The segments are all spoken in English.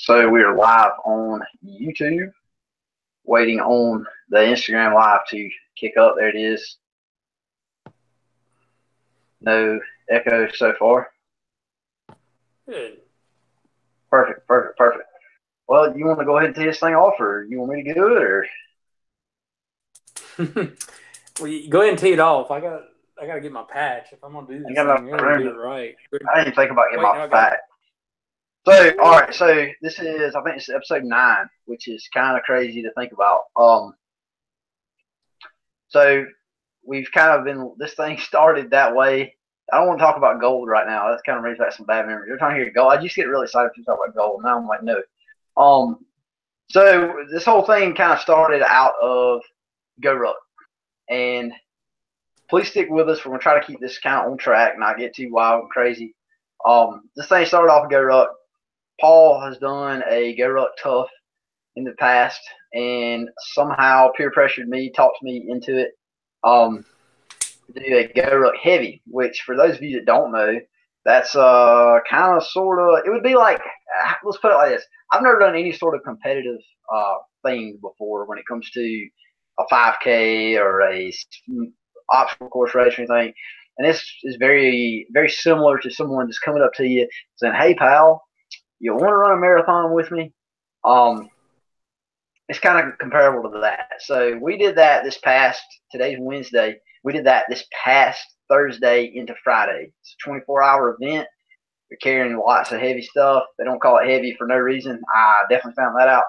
So we are live on YouTube, waiting on the Instagram live to kick up. There it is. No echo so far. Good. Perfect. Well, you want to go ahead and tee this thing off, or you want me to do it, or? Well, you go ahead and tee it off. I gotta get my patch. If I'm gonna do this thing, I gotta do it right. I didn't think about getting my patch. So, all right. So this is, I think it's episode 9, which is kind of crazy to think about. So we've kind of been, this thing started that way. I don't want to talk about gold right now. That's kind of brings back some bad memories. Every time I hear gold, I just get really excited to talk about gold. Now I'm like, no. So this whole thing kind of started out of GoRuck, and please stick with us. We're gonna try to keep this kind of on track, not get too wild and crazy. This thing started off with GoRuck. Paul has done a GoRuck Tough in the past, and somehow peer pressured me, talked me into it. Do a GoRuck Heavy, which for those of you that don't know, that's kind of sort of, it would be like, let's put it like this. I've never done any sort of competitive thing before when it comes to a 5K or a obstacle course race or anything. And this is very, very similar to someone just coming up to you saying, "Hey, pal, you want to run a marathon with me?" It's kind of comparable to that. So we did that today's Wednesday. We did that this past Thursday into Friday. It's a 24-hour event. We're carrying lots of heavy stuff. They don't call it heavy for no reason. I definitely found that out.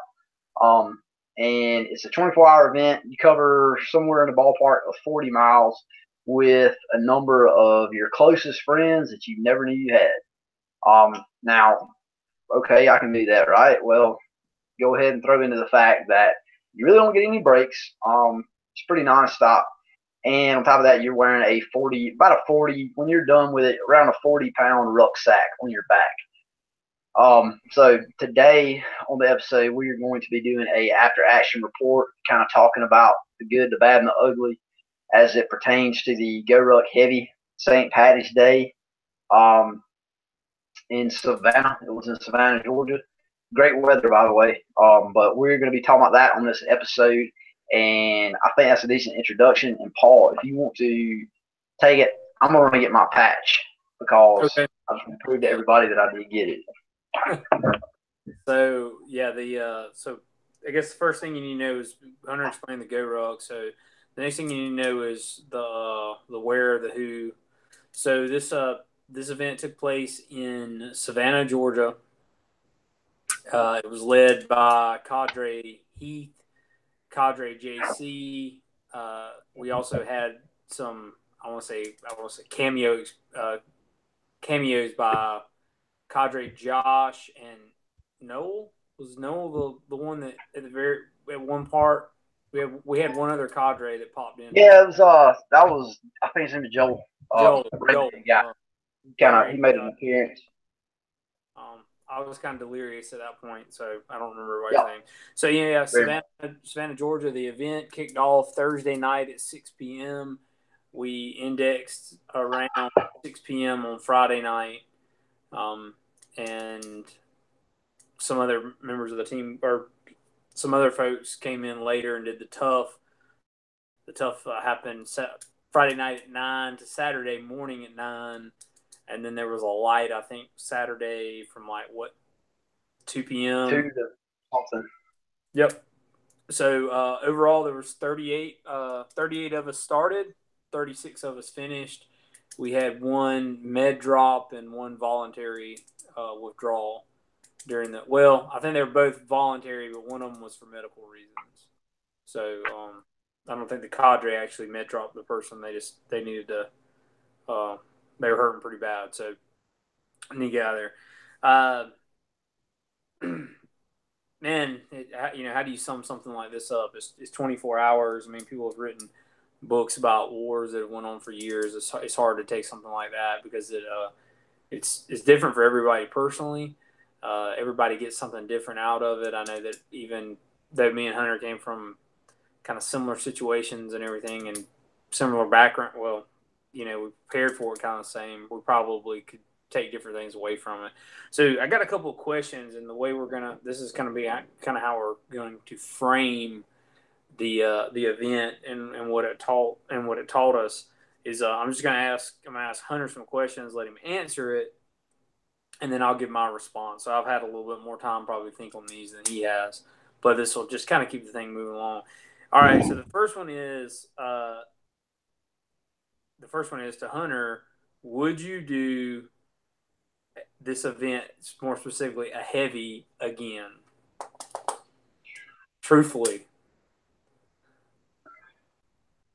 And it's a 24-hour event. You cover somewhere in the ballpark of 40 miles with a number of your closest friends that you never knew you had. Now, okay, I can do that, right? Well, go ahead and throw into the fact that you really don't get any breaks. It's pretty nonstop. And on top of that, you're wearing about a 40, when you're done with it, around a 40-pound rucksack on your back. So today on the episode, we are going to be doing a after action report, kind of talking about the good, the bad, and the ugly as it pertains to the GoRuck Heavy St. Paddys Day in Savannah. It was in Savannah, Georgia. Great weather, by the way. But we're going to be talking about that on this episode. And I think that's a decent introduction. And Paul, if you want to take it, I'm going to get my patch because I just want to prove to everybody that I did get it. So yeah, so I guess the first thing you need to know is Hunter explained the GoRuck. So the next thing you need to know is the where, the who. So this event took place in Savannah, Georgia. It was led by Cadre Heath, Cadre JC. We also had some, I want to say cameos by Cadre Josh and Noel. Was Noel the one that at one part we had one other Cadre that popped in? Yeah, it was I think his name is Joel. Joel. He made an appearance. I was kind of delirious at that point, so I don't remember what his name. So yeah, Savannah, Georgia. The event kicked off Thursday night at 6 p.m. We indexed around 6 p.m. on Friday night, and some other members of the team or some other folks came in later and did the tough. The tough happened Friday night at 9 to Saturday morning at 9. And then there was a light, I think, Saturday from 2 p.m. 2 to something. Yep. So overall, there was 38 of us started, 36 of us finished. We had one med drop and one voluntary withdrawal during the. Well, I think they were both voluntary, but one of them was for medical reasons. So I don't think the Cadre actually med dropped the person. They needed to. They were hurting pretty bad, so I need to get out of there. Man, how do you sum something like this up? It's 24 hours. I mean, people have written books about wars that have went on for years. It's hard to take something like that because it's different for everybody personally. Everybody gets something different out of it. I know that even though me and Hunter came from kind of similar situations and everything and similar background, well, we prepared for it kind of the same. We probably could take different things away from it. So I got a couple of questions, and the way this is gonna be kind of how we're going to frame the event and what it taught us is I'm gonna ask Hunter some questions, let him answer it, and then I'll give my response. So I've had a little bit more time probably think on these than he has, but this will just kind of keep the thing moving along. All right, so the first one is to Hunter. Would you do this event, more specifically a heavy, again? Truthfully.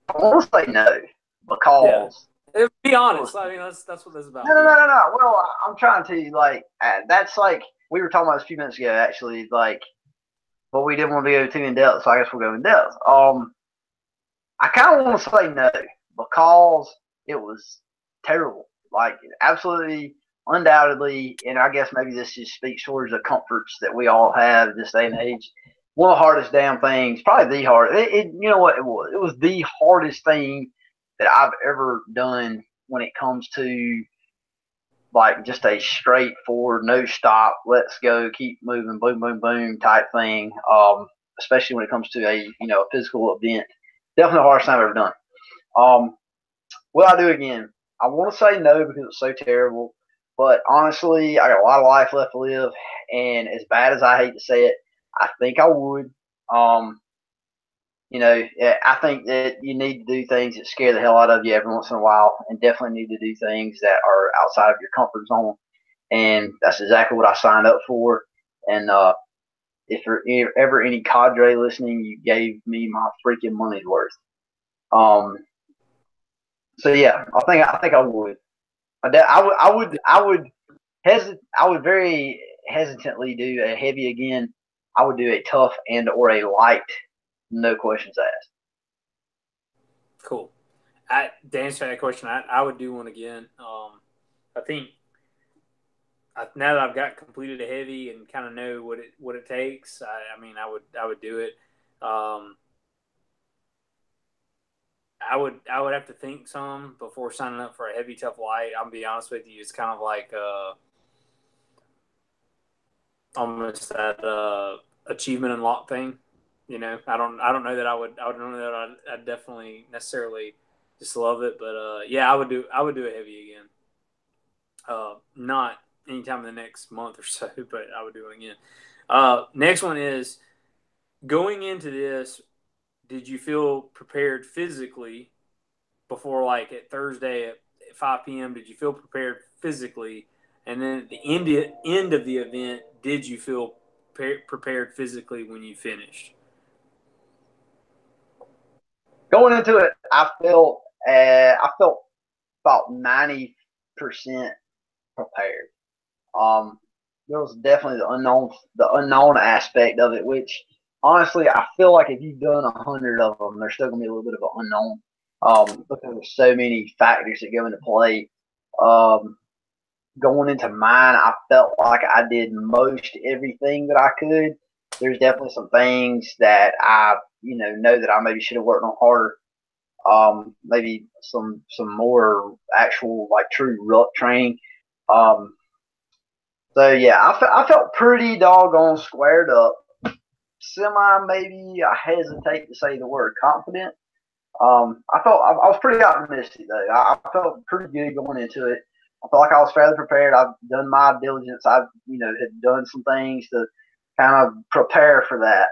I want to say no because be honest. I mean, that's what this is about. No. Well, I'm trying to that's like we were talking about this a few minutes ago. Actually, but we didn't want to go too in depth, so I guess we'll go in depth. I kind of want to say no because it was terrible, absolutely, undoubtedly, and I guess maybe this just speaks towards the comforts that we all have this day and age. One of the hardest damn things, probably the hardest. You know what it was? It was the hardest thing that I've ever done when it comes to just a straightforward, no stop, let's go, keep moving, boom, boom, boom type thing. Especially when it comes to a physical event. Definitely the hardest thing I've ever done. Will I do it again? I want to say no because it's so terrible. But honestly, I got a lot of life left to live, and as bad as I hate to say it, I think I would. I think that you need to do things that scare the hell out of you every once in a while, and definitely need to do things that are outside of your comfort zone. And that's exactly what I signed up for. And if you're ever any Cadre listening, you gave me my freaking money's worth. So yeah, I think I would. I would very hesitantly do a heavy again. I would do a tough or a light, no questions asked. Cool. To answer that question, I would do one again. I think now that I've got completed a heavy and kind of know what it takes, I would do it. I would have to think some before signing up for a heavy, tough light. I'll be honest with you, it's kind of like almost that achievement unlock thing. I don't know that I'd definitely necessarily just love it, but I would do a heavy again. Not anytime in the next month or so, but I would do it again. Next one is, going into this, did you feel prepared physically before, at Thursday at 5 p.m.? Did you feel prepared physically? And then at the end of the event, did you feel prepared physically when you finished? Going into it, I felt about 90% prepared. There was definitely the unknown aspect of it, which honestly I feel like if you've done 100 of them, there's still gonna be a little bit of an unknown. Because there's so many factors that go into play. Going into mine, I felt like I did most everything that I could. There's definitely some things that I know that I maybe should have worked on harder. Maybe some more actual true ruck training. So yeah, I felt pretty doggone squared up. Maybe I hesitate to say the word confident. I was pretty optimistic though. I felt pretty good going into it. I felt like I was fairly prepared. I've done my diligence. I've had done some things to kind of prepare for that.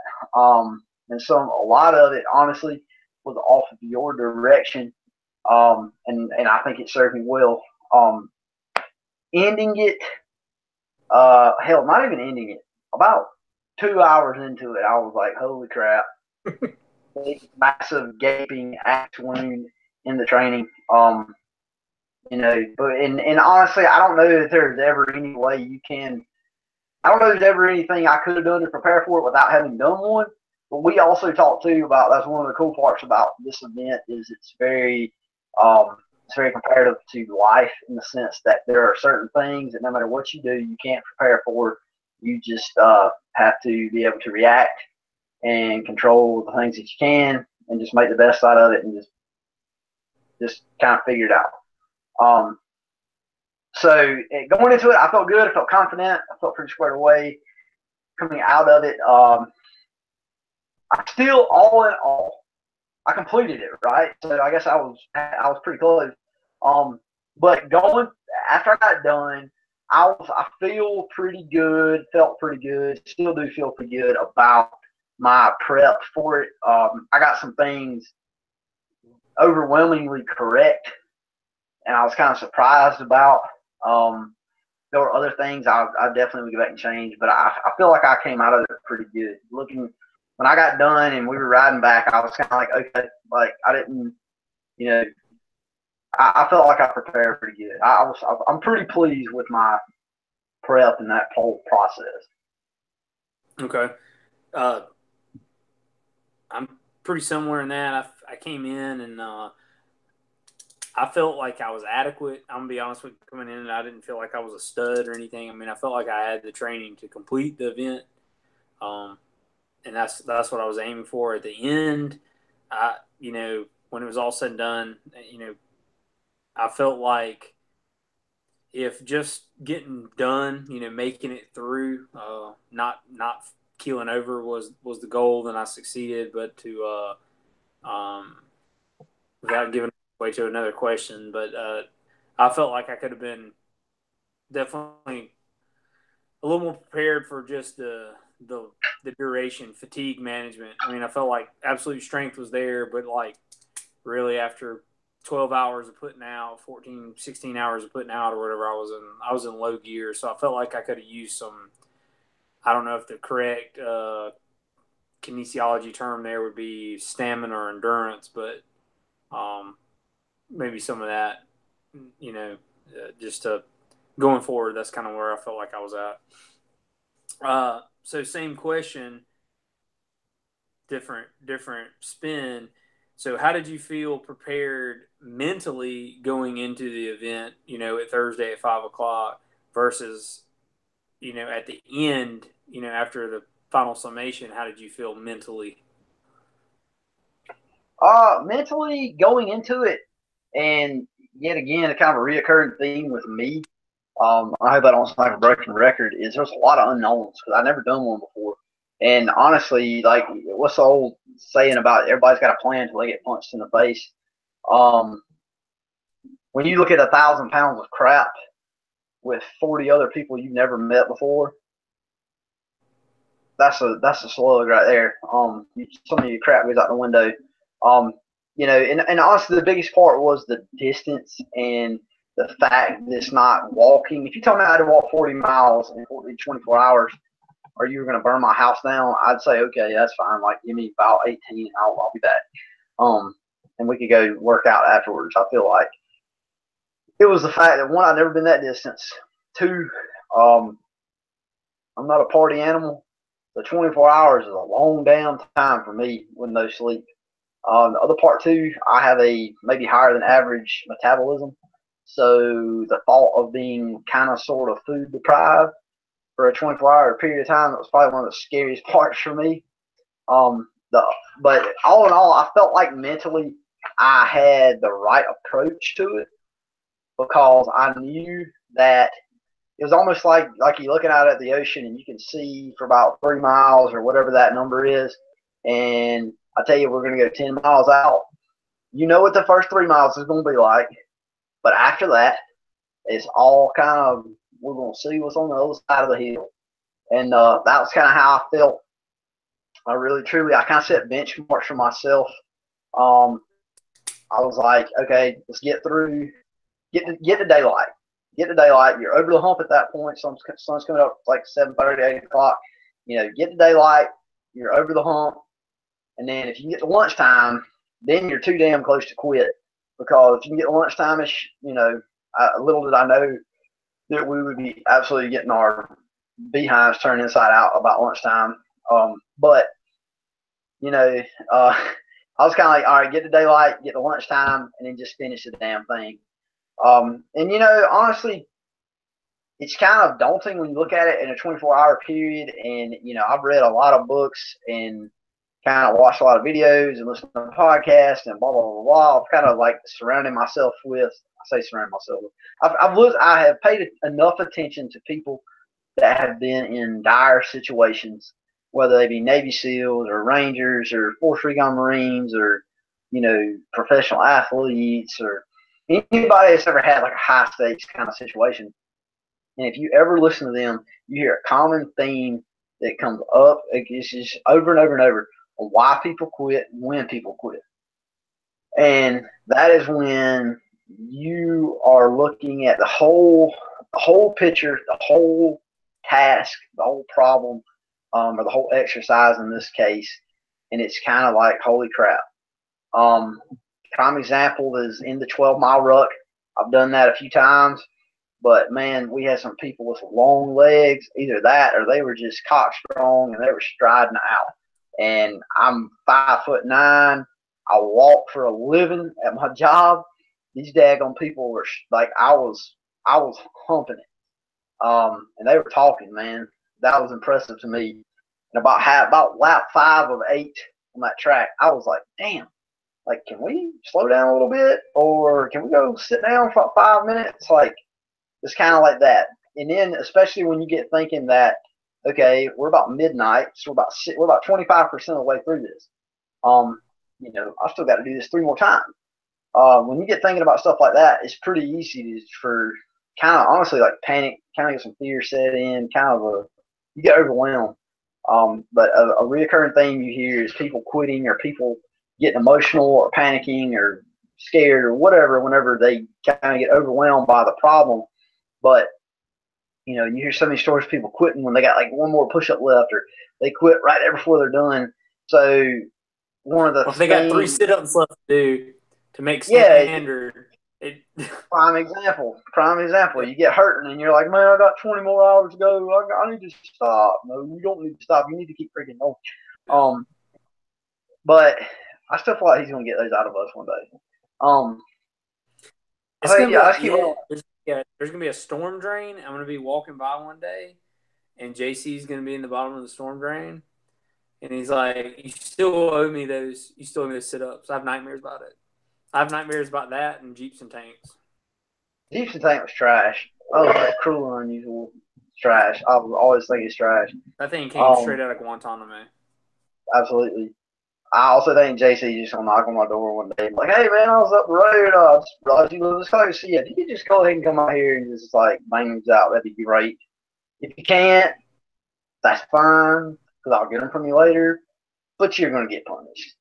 And a lot of it honestly was off of your direction. And I think it served me well. Ending it, hell, not even ending it. About 2 hours into it, I was like, holy crap. Big, massive, gaping axe wound in the training. But honestly, I don't know if there's ever any way you can. I don't know if there's ever anything I could have done to prepare for it without having done one. But we also talked too about, that's one of the cool parts about this event is it's very comparative to life, in the sense that there are certain things that no matter what you do, you can't prepare for. You just have to be able to react and control the things that you can, and just make the best out of it, and just kind of figure it out. So going into it, I felt good. I felt confident. I felt pretty squared away. Coming out of it, I still, all in all, I completed it, right? So I guess I was pretty close. But going after I got done, I feel pretty good. Felt pretty good. Still do feel pretty good about my prep for it. I got some things overwhelmingly correct, and I was kind of surprised about. There were other things I definitely would go back and change, but I feel like I came out of it pretty good. Looking when I got done and we were riding back, I was kind of like, okay, like I didn't, you know, I felt like I prepared pretty good. I'm pretty pleased with my prep and that whole process. Okay. I'm pretty similar in that. I came in and I felt like I was adequate. I'm going to be honest with you, coming in, and I didn't feel like I was a stud or anything. I mean, I felt like I had the training to complete the event. And that's what I was aiming for at the end. When it was all said and done, I felt like if just getting done, making it through, not keeling over was the goal, then I succeeded. But to without giving way to another question, but I felt like I could have been definitely a little more prepared for just the duration, fatigue management. I mean, I felt like absolute strength was there, but like really after 12 hours of putting out, 14, 16 hours of putting out or whatever, I was in low gear. So I felt like I could have used some, I don't know if the correct kinesiology term there would be stamina or endurance, but maybe some of that, just to going forward, that's kind of where I felt like I was at. So same question, different spin. So how did you feel prepared mentally going into the event, at Thursday at 5:00 versus, at the end, after the final summation, how did you feel mentally? Mentally going into it, and yet again, a kind of a reoccurring theme with me. I hope I don't sound like a broken record. Is there's a lot of unknowns because I've never done one before, and honestly, like what's the old saying about everybody's got a plan until they get punched in the face? Um, when you look at 1,000 pounds of crap with 40 other people you've never met before, that's a slug right there. Some of your crap goes out the window. And honestly, the biggest part was the distance and the fact that it's not walking. If you told me I had to walk 40 miles in 24 hours, or you were going to burn my house down, I'd say, okay, that's fine. Like, give me about 18, I'll be back. And we could go work out afterwards. I feel like it was the fact that one, I've never been that distance. Two, I'm not a party animal. So 24 hours is a long damn time for me with no sleep. The other part too, I have a maybe higher than average metabolism. So the thought of being kind of sort of food deprived for a 24-hour period of time, that was probably one of the scariest parts for me. But all in all, I felt like mentally I had the right approach to it because I knew that it was almost like you're looking out at the ocean and you can see for about 3 miles or whatever that number is. And I tell you, we're going to go 10 miles out. You know what the first 3 miles is going to be like. But after that, it's all kind of, we're going to see what's on the other side of the hill. And that was kind of how I felt. I really, truly, I kind of set benchmarks for myself. I was like, okay, let's get through, get to daylight. Get to daylight. You're over the hump at that point. Sun's coming up like 7:30, 8 o'clock. Get to daylight. You're over the hump. And then if you can get to lunchtime, then you're too damn close to quit. Because if you can get to lunchtime, little did I know that we would be absolutely getting our behinds turned inside out about lunchtime. But I was kind of like, all right, get to daylight, get to lunchtime, and then just finish the damn thing. Honestly, it's kind of daunting when you look at it in a 24-hour period. And, I've read a lot of books and kind of watched a lot of videos and listened to podcasts and blah, blah, blah, blah. I've kind of like surrounding myself with I say surround myself with. I have paid enough attention to people that have been in dire situations, whether they be Navy SEALs or Rangers or Force Recon Marines or, professional athletes or anybody that's ever had like a high stakes kind of situation. And if you ever listen to them, you hear a common theme that comes up. It's just over and over and over on why people quit, when people quit. And that is when you are looking at the whole picture, the whole task, the whole problem, or the whole exercise in this case, and it's kind of like, holy crap. Prime example is in the 12-mile ruck. I've done that a few times, but man, we had some people with long legs, either that or they were just cock strong and they were striding out. And I'm 5'9". I walk for a living at my job. These daggone people were like, I was humping it. And they were talking, man. That was impressive to me. And about lap 5 of 8 on that track, I was like, damn, like, can we slow down a little bit? Or can we go sit down for 5 minutes? Like, it's kind of like that. And then, especially when you get thinking that, okay, we're about midnight, so we're about 25% of the way through this. I still got to do this 3 more times. When you get thinking about stuff like that, it's pretty easy for kind of honestly like panic, kind of get some fear set in, you get overwhelmed. But a reoccurring theme you hear is people quitting or people getting emotional or panicking or scared or whatever whenever they kind of get overwhelmed by the problem. But you hear so many stories of people quitting when they got like one more push-up left, or they quit right there before they're done. So one of the if they got 3 sit-ups left to do to make standard. Prime example. You get hurting and you're like, man, I got 20 more hours to go. I need to stop. No, you don't need to stop. You need to keep freaking going. But I still feel like he's going to get those out of us one day. There's going to be a storm drain. I'm going to be walking by one day, and JC's going to be in the bottom of the storm drain. And he's like, you still owe me those sit-ups. I have nightmares about it. I have nightmares about that and Jeeps and Tanks. Jeeps and Tanks was trash. I was like cruel and unusual. Trash. I was always think it's trash. That thing came straight out of Guantanamo. Absolutely. I also think JC just gonna knock on my door one day, like, hey man, I was up the road. I just realized you live this close. So yeah, if you could just go ahead and come out here and just like bang these out, that'd be great. If you can't, that's fine, because I'll get them from you later. But you're gonna get punished.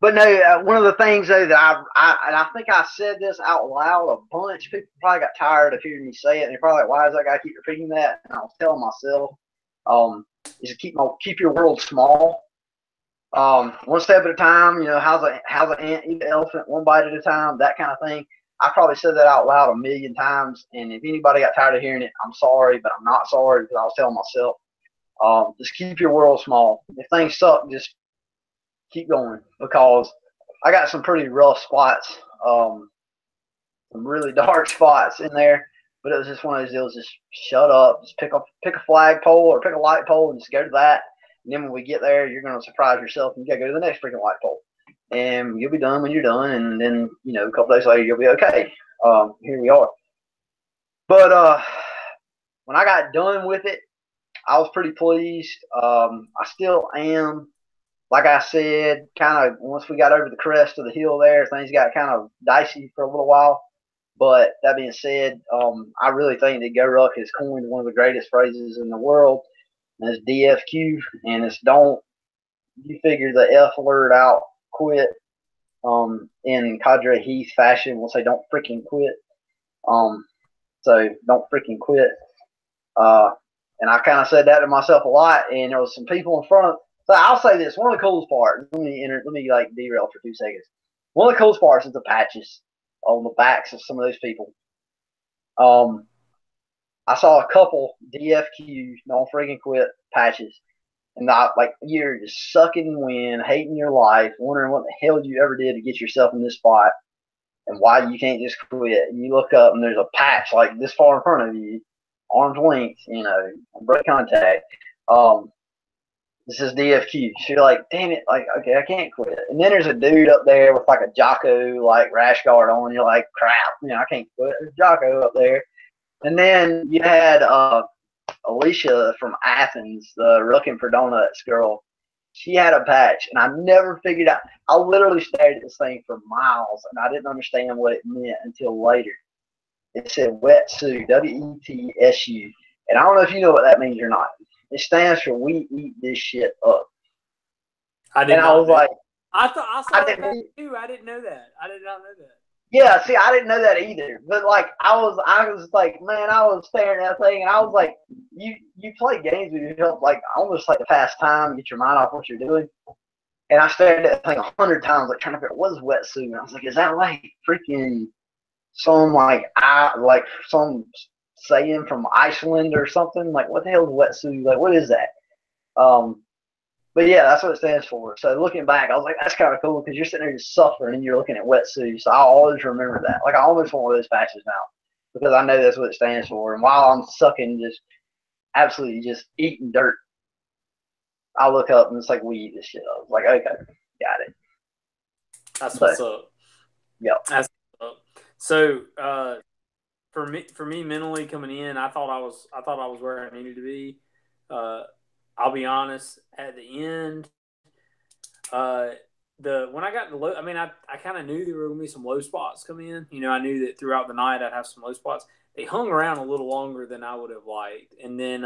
But no, one of the things though that I think I said this out loud a bunch. People probably got tired of hearing me say it, and they're probably like, "Why does that guy keep repeating that?" And I was telling myself, is to keep your world small, one step at a time. How's an ant eat an elephant one bite at a time? That kind of thing. I probably said that out loud a million times, and if anybody got tired of hearing it, I'm sorry, but I'm not sorry, because I was telling myself, just keep your world small. If things suck, just keep going, because I got some pretty rough spots, some really dark spots in there. But it was just one of those deals. Just shut up. Just pick a flagpole or pick a light pole and just go to that. And then when we get there, you're going to surprise yourself, and you got to go to the next freaking light pole. And you'll be done when you're done. And then a couple days later, you'll be okay. Here we are. But when I got done with it, I was pretty pleased. I still am. Like I said, kind of once we got over the crest of the hill there, things got kind of dicey for a little while. But that being said, I really think that GoRuck has coined one of the greatest phrases in the world, and it's DFQ, and it's don't you figure the F word out, quit. In Cadre Heath fashion, we'll say don't freaking quit. So don't freaking quit. And I kind of said that to myself a lot, and there was some people in front of. So I'll say this: one of the coolest parts. Let me like derail for 2 seconds. One of the coolest parts is the patches on the backs of some of those people. I saw a couple DFQ, don't freaking quit patches, and you're just sucking wind, hating your life, wondering what the hell you ever did to get yourself in this spot, and why you can't just quit. And you look up, and there's a patch like this far in front of you, arm's length, break contact. This is DFQ. So you're like, damn it, like, okay, I can't quit. And then there's a dude up there with like a Jocko like rash guard on. You're like, crap, I can't quit. There's Jocko up there. And then you had Alicia from Athens, the Looking for Donuts girl. She had a patch, and I never figured out. I literally stared at this thing for miles, and I didn't understand what it meant until later. It said wetsu, WETSU. And I don't know if you know what that means or not. It stands for we eat this shit up. I did And I not was know. like, I thought I I saw that didn't. too. I didn't know that. I did not know that. Yeah, see, I didn't know that either. But like, I was like, man, I was staring at that thing, and I was like, you play games with yourself, like almost like to pass time, get your mind off what you're doing. And I stared at that thing 100 times, like trying to figure out what is wetsuit. And I was like, is that like freaking some like some saying from Iceland or something? Like, what the hell is wetsuit? Like, what is that? But yeah, that's what it stands for. So looking back, I was like, that's kind of cool because you're sitting there just suffering and you're looking at wetsuit. So I'll always remember that. Like, I almost want one of those patches now because I know that's what it stands for. And while I'm sucking, just absolutely just eating dirt, I look up and it's like, we eat this shit. I was like, okay, got it. That's what's up. Yeah. That's what's up. So for me mentally coming in, I thought I was where I needed to be. I'll be honest. At the end, when I got the low, I mean, I kind of knew there were going to be some low spots come in. I knew that throughout the night I'd have some low spots. They hung around a little longer than I would have liked, and then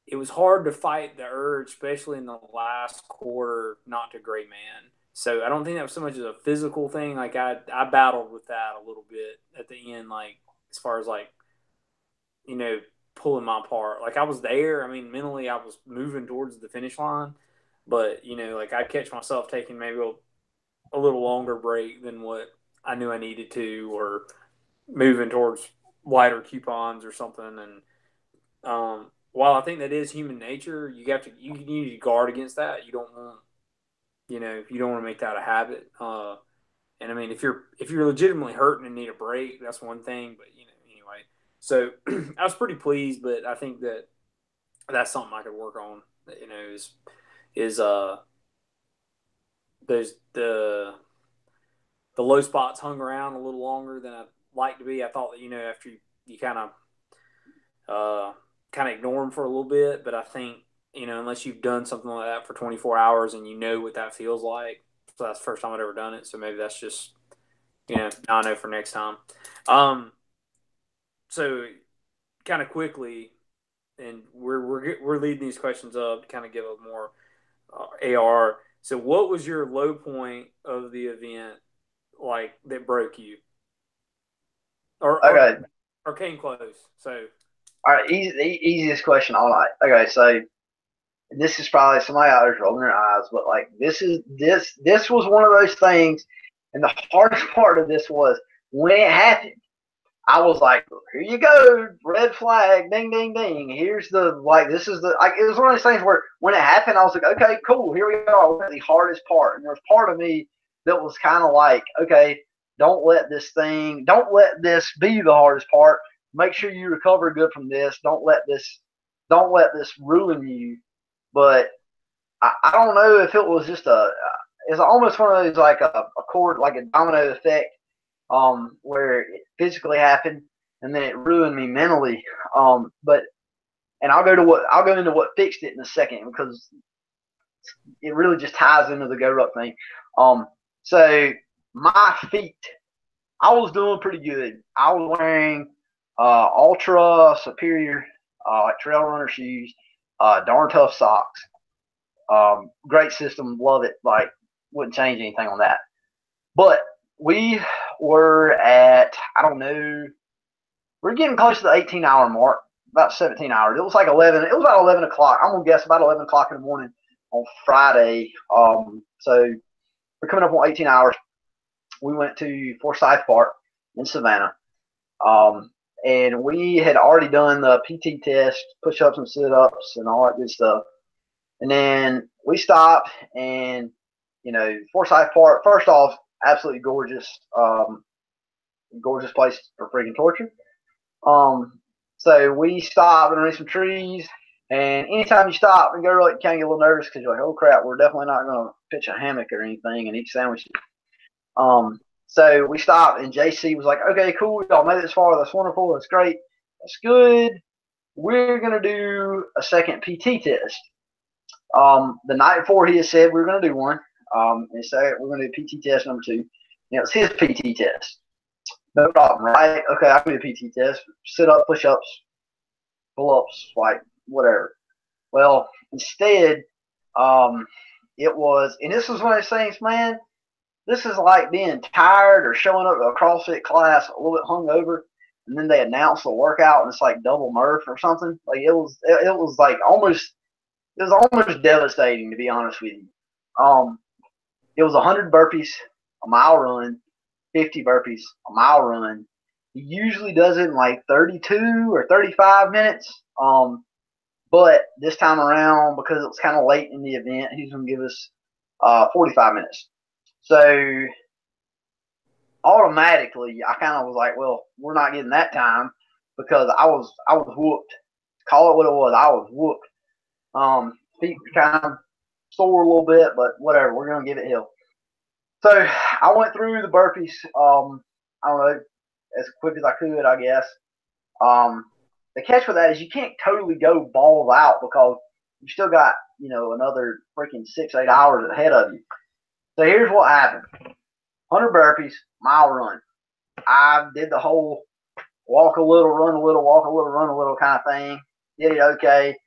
it was hard to fight the urge, especially in the last quarter, not to gray man. So I don't think that was so much as a physical thing. Like I battled with that a little bit at the end, like as far as like pulling my part. Like I was there. I mean, mentally I was moving towards the finish line, but like I'd catch myself taking maybe a little longer break than what I knew I needed to, or moving towards lighter coupons or something. And while I think that is human nature, you need to guard against that. You don't want you don't want to make that a habit. And I mean, if you're legitimately hurting and need a break, that's one thing. But anyway. So I was pretty pleased, but I think that that's something I could work on. Is there's the low spots hung around a little longer than I'd like to be. I thought that after you kind of ignore them for a little bit, but I think unless you've done something like that for 24 hours and you know what that feels like. So that's the first time I'd ever done it. So maybe that's just now I know for next time. So kind of quickly, and we're leading these questions up to kind of give a more AR. So what was your low point of the event, like that broke you, or came close? So All right, easiest question all night. Okay, so this is probably somebody out there's rolling their eyes, but like this was one of those things, and the hardest part of this was when it happened. I was like, here you go, red flag, ding, ding, ding. Here's this is the, like, it was one of those things where when it happened, I was like, okay, cool, here we go. The hardest part. And there was part of me that was kind of like, okay, don't let this be the hardest part. Make sure you recover good from this. Don't let this ruin you. But I don't know if it was just it's almost one of those like a chord, like a domino effect. Where it physically happened and then it ruined me mentally. And I'll go into what fixed it in a second because it really just ties into the GoRuck thing. So my feet, I was doing pretty good. I was wearing ultra superior like trail runner shoes, darn tough socks. Great system, love it. Like wouldn't change anything on that. But we were at, I don't know, we're getting close to the 18-hour mark, about 17 hours. It was like 11. It was about 11 o'clock. I'm going to guess about 11 o'clock in the morning on Friday. So we're coming up on 18 hours. We went to Forsyth Park in Savannah. And we had already done the PT test, push-ups and sit-ups and all that good stuff. And then we stopped and, Forsyth Park, first off, absolutely gorgeous, gorgeous place for freaking torture. So we stopped underneath some trees, And anytime you stop and go, like, you kind of get a little nervous because you're like, oh crap, we're definitely not going to pitch a hammock or anything and eat sandwiches. So we stopped, and JC was like, okay, cool, y'all made it this far. That's wonderful. That's great. That's good. We're going to do a second PT test. The night before, he had said we were going to do one. And so we're going to do PT test number 2. And it was his PT test. No problem, right? Okay, I can do a PT test. Sit up, push ups, pull ups, like whatever. Well, instead, it was, and this was one of those things, man. This is like being tired or showing up to a CrossFit class a little bit hungover, and then they announce the workout and it's like double Murph or something. Like it was like almost, it was almost devastating, to be honest with you. It was 100 burpees, a mile run, 50 burpees, a mile run. He usually does it in like 32 or 35 minutes. But this time around, because it was kind of late in the event, he's going to give us 45 minutes. So automatically, I kind of was like, well, we're not getting that time because I was whooped. Call it what it was. I was whooped. Feet were kind of sore a little bit, but whatever. We're going to give it hell. So I went through the burpees, I don't know, as quick as I could, I guess. The catch with that is you can't totally go balls out because you still got, another freaking 6-8 hours ahead of you. So here's what happened. 100 burpees, mile run. I did the whole walk a little, run a little, walk a little, run a little kind of thing. Did it okay.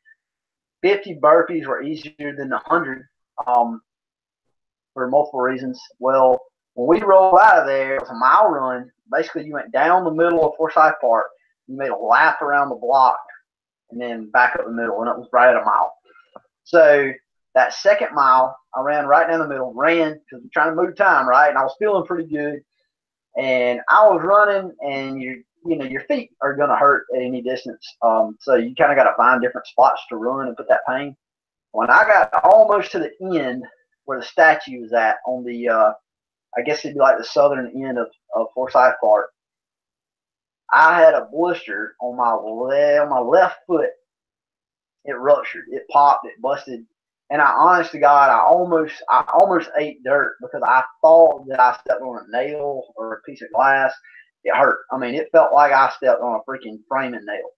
50 burpees were easier than the 100 for multiple reasons. Well, when we rolled out of there, it was a mile run. Basically, you went down the middle of Forsyth Park. You made a lap around the block and then back up the middle, and it was right at a mile. So that second mile, I ran right down the middle, because I'm trying to move time, right? And I was feeling pretty good. And I was running, and your feet are going to hurt at any distance. So you kind of got to find different spots to run and put that pain. When I got almost to the end where the statue was at on the, I guess it'd be like the southern end of Forsyth Park, I had a blister on my left foot. It ruptured. It popped. It busted. And honest to God, I almost ate dirt because I thought that I stepped on a nail or a piece of glass. It hurt. I mean, it felt like I stepped on a freaking framing nail.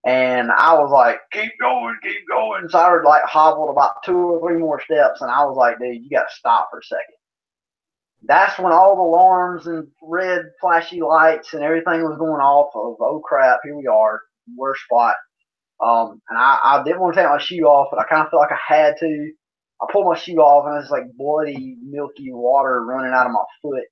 And I was like, keep going, keep going. So I like hobbled about 2 or 3 more steps, and I was like, dude, you got to stop for a second. That's when all the alarms and red flashy lights and everything was going off of, oh crap, here we are, worst spot. And I didn't want to take my shoe off, but I kind of felt like I had to. I pulled my shoe off, and it's like bloody, milky water running out of my foot.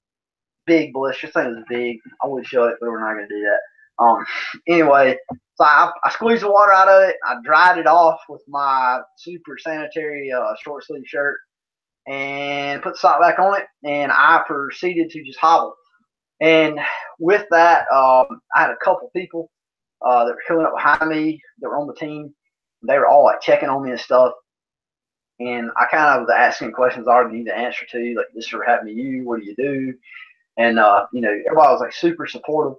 Big blister. This thing was big. I would show it, but we're not going to do that. Anyway, so I squeezed the water out of it. I dried it off with my super sanitary short sleeve shirt and put the sock back on it, and I proceeded to just hobble. And with that, I had a couple people that were coming up behind me that were on the team. They were all like checking on me and stuff. And I kind of was asking questions I already need to answer to, like, this ever happened to you? What do you do? And, everybody was like super supportive.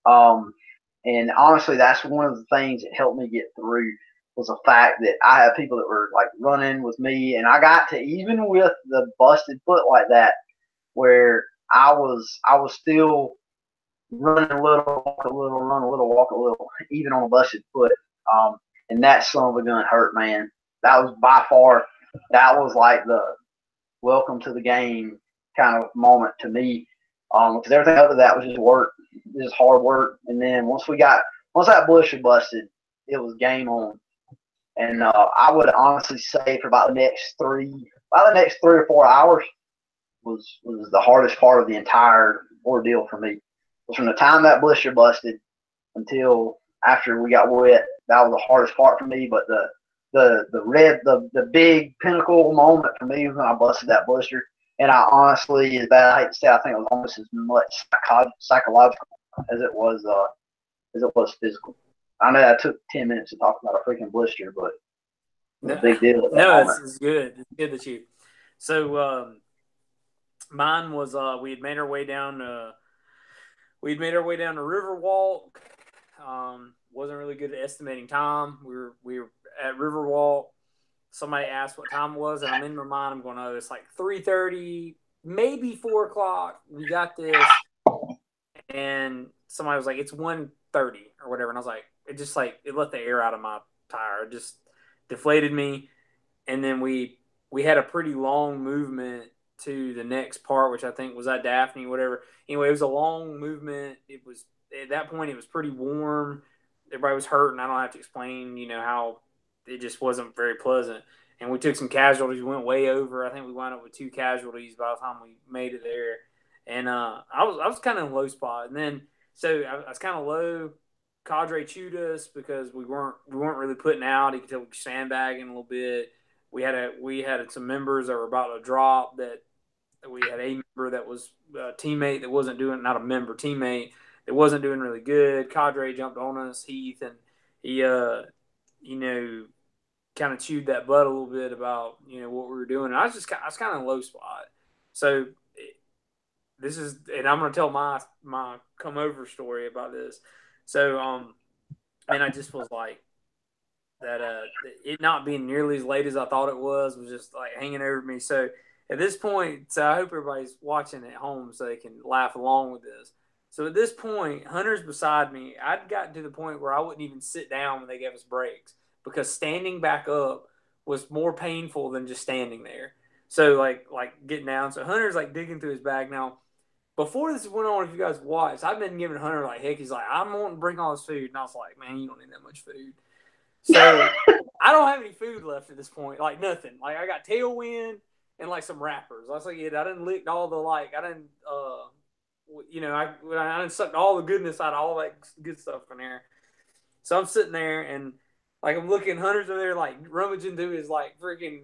And honestly, that's one of the things that helped me get through was the fact that I had people that were like running with me. And I got to, even with the busted foot like that, where I was still running a little, walk a little, run a little, walk a little, even on a busted foot. And that son of a gun hurt, man. That was by far, that was like the welcome to the game kind of moment to me. Because everything other than that was just work, just hard work. And then once that blister busted, it was game on. And I would honestly say for about the next 3 or 4 hours was the hardest part of the entire ordeal for me. It was from the time that blister busted until after we got wet. That was the hardest part for me. But the big pinnacle moment for me was when I busted that blister. And I honestly, as bad as I hate to say, I think it was almost as much psychological as it was physical. I know that took 10 minutes to talk about a freaking blister, but it's a big deal. No, it's good. It's good that you. So mine was we had made our way down to Riverwalk. Wasn't really good at estimating time. We were at Riverwalk. Somebody asked what time it was, and I'm in my mind, I'm going, oh, it's like 3:30, maybe 4 o'clock. We got this. And somebody was like, it's 1:30 or whatever. And I was like, it let the air out of my tire. It just deflated me. And then we had a pretty long movement to the next part, which I think was at Daphne, whatever. Anyway, it was a long movement. It was, at that point, it was pretty warm. Everybody was hurting. I don't have to explain, how it just wasn't very pleasant. And we took some casualties. We went way over. I think we wound up with 2 casualties by the time we made it there. And I was kind of in a low spot. And then so I was kind of low. Cadre chewed us because we weren't really putting out. He could tell we were sandbagging a little bit. We had some members that were about to drop. That we had a member that was a teammate that wasn't doing, not a member, teammate that wasn't doing really good. Cadre jumped on us, Heath, and he kind of chewed that butt a little bit about what we were doing. And I was kind of in a low spot. So this is, and I'm going to tell my come over story about this. So and I just was like that it not being nearly as late as I thought it was just like hanging over me. So at this point, so I hope everybody's watching at home so they can laugh along with this. So at this point, Hunter's beside me. I'd gotten to the point where I wouldn't even sit down when they gave us breaks because standing back up was more painful than just standing there. So like getting down. So Hunter's like digging through his bag. Now, before this went on, if you guys watched, I've been giving Hunter like heck. He's like, I'm wanting to bring all this food. And I was like, man, you don't need that much food. So I don't have any food left at this point. Like nothing. Like I got tailwind and like some wrappers. I was like, yeah, I didn't lick all the I didn't I didn't suck all the goodness out of all that good stuff in there. So I'm sitting there and like I'm looking, Hunter's over there like rummaging through his like freaking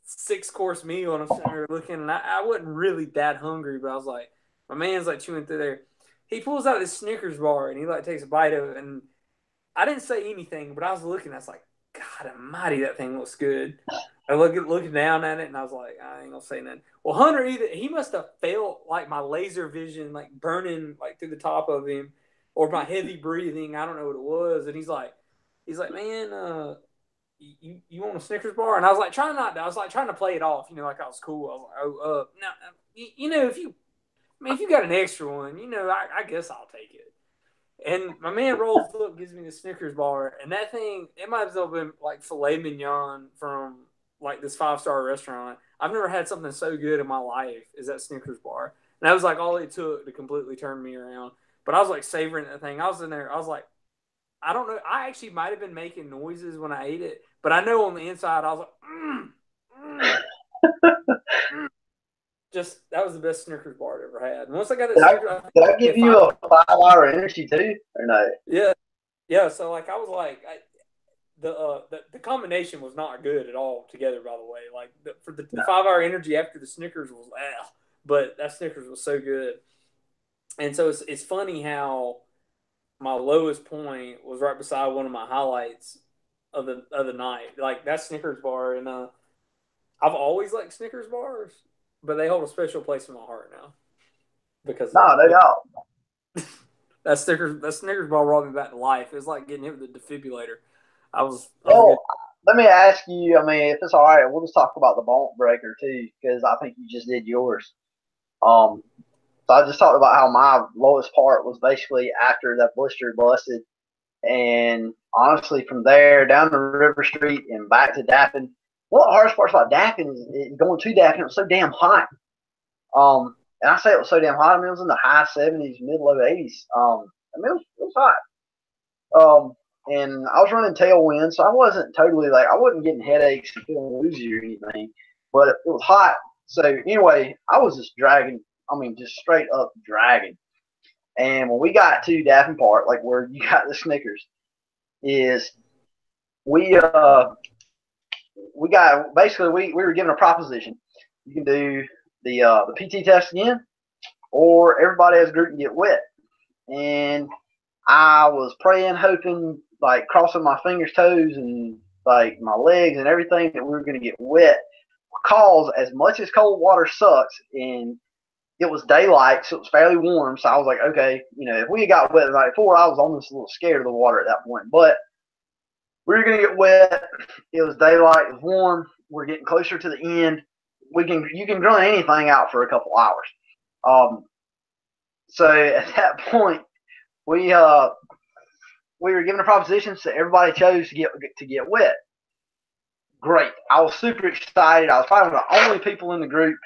6-course meal, and I'm sitting there looking, and I wasn't really that hungry, but I was like, my man's like chewing through there. He pulls out this Snickers bar and he like takes a bite of it, and I didn't say anything, but I was looking. I was like, God Almighty, that thing looks good. I looking down at it, and I was like, I ain't gonna say nothing. Well, Hunter he must have felt like my laser vision like burning like through the top of him, or my heavy breathing. I don't know what it was, and he's like, man, you want a Snickers bar? And I was like trying to play it off, like I was cool. I was like, oh, no, if you got an extra one, I guess I'll take it. And my man rolls up, gives me the Snickers bar, and that thing, it might as well have been like filet mignon from like this 5-star restaurant. I've never had something so good in my life as that Snickers bar. And that was like all it took to completely turn me around. But I was like savoring that thing. I was in there. I was like, I don't know. I actually might have been making noises when I ate it, but I know on the inside I was like, just that was the best Snickers bar I'd ever had. And once I got that Snickers, did I give you a 5-hour energy too, or no? Yeah. So like I was like, the combination was not good at all together. By the way, like for the 5-hour energy after the Snickers was, but that Snickers was so good. And so it's funny how my lowest point was right beside one of my highlights of the night, like that Snickers bar. And I've always liked Snickers bars, but they hold a special place in my heart now because they don't. That Snickers bar brought me back to life. It was like getting hit with a defibrillator. Let me ask you. I mean, if it's all right, we'll just talk about the bone breaker too, because I think you just did yours. So I just talked about how my lowest part was basically after that blister busted, and honestly, from there down to River Street and back to Daphne. One of the hardest parts about Daphne is going to Daphne. It was so damn hot. And I say it was so damn hot. I mean, it was in the high 70s, mid-low 80s. I mean, it was hot. And I was running tailwind, so I wasn't totally like, I wasn't getting headaches and feeling woozy or anything, but it was hot. So anyway, I was just dragging. I mean, just straight up dragging. And when we got to Daphne Park, like where you got the Snickers, is we got basically we were given a proposition. You can do the PT test again, or everybody as a group can get wet. And I was praying, hoping, like crossing my fingers, toes, and like my legs and everything that we were going to get wet. Because as much as cold water sucks, and it was daylight, so it was fairly warm. So I was like, okay, if we had got wet the night before, I was almost a little scared of the water at that point. But We were going to get wet. It was daylight. It was warm. We're getting closer to the end. You can run anything out for a couple hours. So at that point, we were given a proposition, so everybody chose to get wet. Great. I was super excited. I was probably one of the only people in the group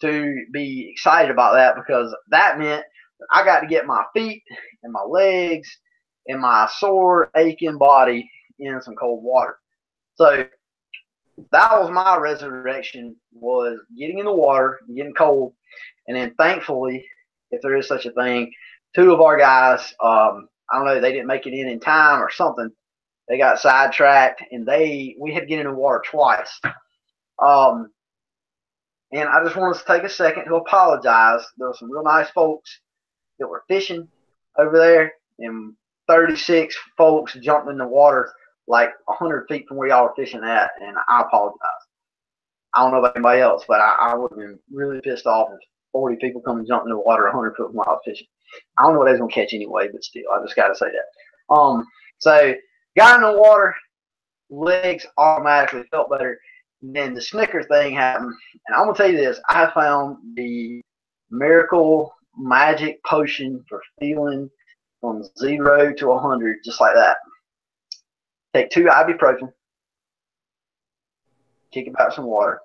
to be excited about that, because that meant that I got to get my feet and my legs and my sore, aching body in some cold water. So that was my resurrection, was getting in the water, getting cold, and then thankfully, if there is such a thing, two of our guys, I don't know, they didn't make it in time or something. They got sidetracked, and we had to get in the water twice. And I just wanted to take a second to apologize. There were some real nice folks that were fishing over there, and 36 folks jumped in the water like 100 feet from where y'all were fishing at, and I apologize. I don't know about anybody else, but I would have been really pissed off if 40 people come and jump in the water 100 foot from where I was fishing. I don't know what they was going to catch anyway, but still, I just got to say that. So got in the water, legs automatically felt better. And then the Snicker thing happened. And I'm going to tell you this, I found the miracle magic potion for feeling from 0 to 100, just like that. Take 2 ibuprofen, kick about some water,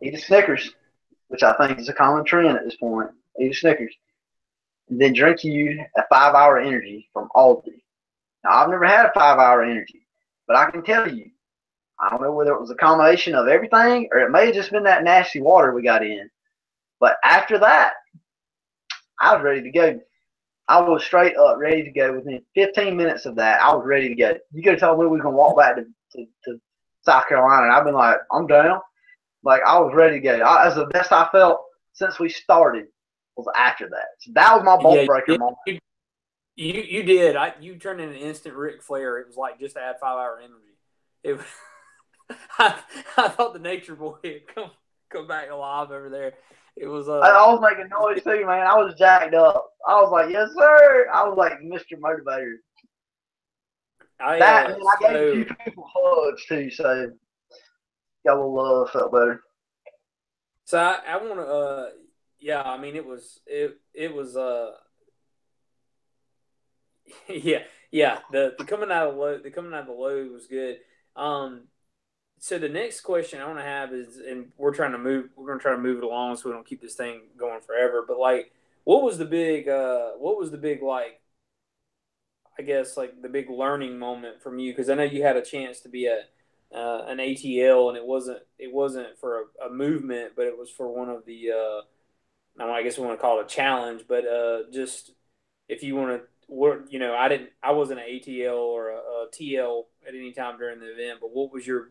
eat a Snickers, which I think is a common trend at this point. Eat a Snickers, and then drink you a 5-hour energy from Aldi. Now, I've never had a 5-hour energy, but I can tell you, I don't know whether it was a combination of everything or it may have just been that nasty water we got in. But after that, I was ready to go. I was straight up ready to go. Within 15 minutes of that, I was ready to go. You could have told me we were going to walk back to South Carolina, and I've been like, I'm down. Like, I was ready to go. That's the best I felt since we started was after that. So that was my bolt breaker moment. You did. You turned into an instant Ric Flair. It was like just to add 5-hour energy. I thought the Nature Boy had come back alive over there. It was. I was making noise too, man. I was jacked up. I was like, yes, sir. I was like Mr. Motivator. I gave a few people hugs too, so got a little love, felt better. So I want to. Yeah, I mean, it was. Yeah. The coming out of the low was good. So the next question I want to have is, and we're going to try to move it along so we don't keep this thing going forever. But like, what was the big like, I guess like the big learning moment from you? Because I know you had a chance to be an ATL, and it wasn't for a movement, but it was for one of the I guess we want to call it a challenge, but just if you want to, I wasn't an ATL or a TL at any time during the event, but what was your?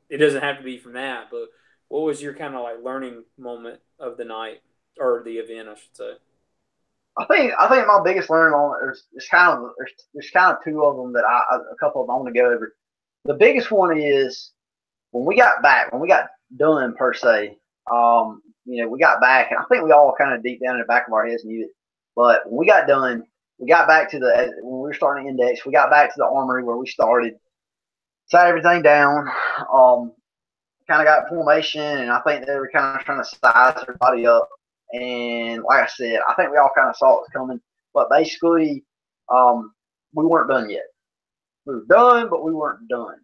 It doesn't have to be from that, but what was your kind of like learning moment of the night or the event, I should say? I think my biggest learning moment there's kind of two of them that a couple of them I want to go over. The biggest one is when we got done per se. We got back, and I think we all kind of deep down in the back of our heads knew it. But when we got done, we got back when we were starting to index, we got back to the armory where we started, sat everything down, kind of got formation, and I think they were kind of trying to size everybody up. And like I said, I think we all kind of saw it was coming. But basically, we weren't done yet. We were done, but we weren't done.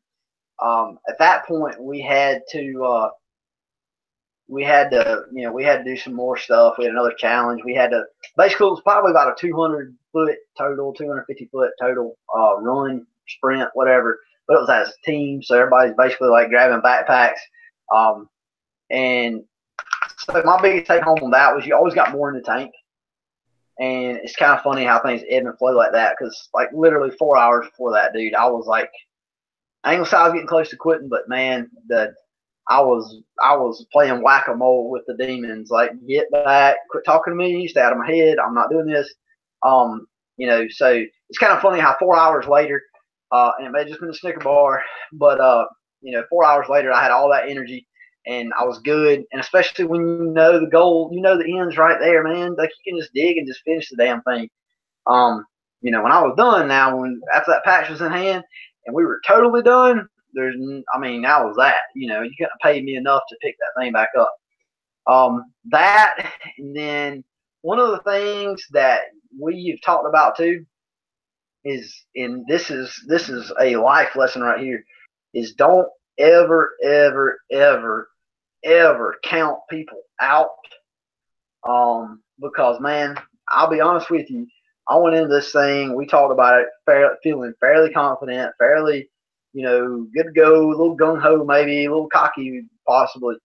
At that point, we had to do some more stuff. We had another challenge. Basically, it was probably about a 200-foot total, 250-foot total run, sprint, whatever. But it was as a team, so everybody's basically like grabbing backpacks. And so my biggest take home on that was you always got more in the tank. And it's kind of funny how things ebb and flow like that, because like literally 4 hours before that, dude, I was like, I ain't gonna say I was getting close to quitting, but man, I was playing whack-a-mole with the demons. Like, get back, quit talking to me, stay out of my head. I'm not doing this. So it's kind of funny how 4 hours later, and it may have just been a Snicker bar, but 4 hours later, I had all that energy and I was good. And especially when you know the goal, you know the end's right there, man. Like, you can just dig and just finish the damn thing. You know, when I was done now, after that patch was in hand and we were totally done, I mean, that was that. You know, you couldn't have paid me enough to pick that thing back up. That, and then one of the things that we've talked about too is, and this is a life lesson right here, is don't ever, ever, ever, ever count people out. Because man, I'll be honest with you, I went into this thing. We talked about it, feeling fairly confident, fairly, you know, good to go, a little gung ho, maybe a little cocky, possibly.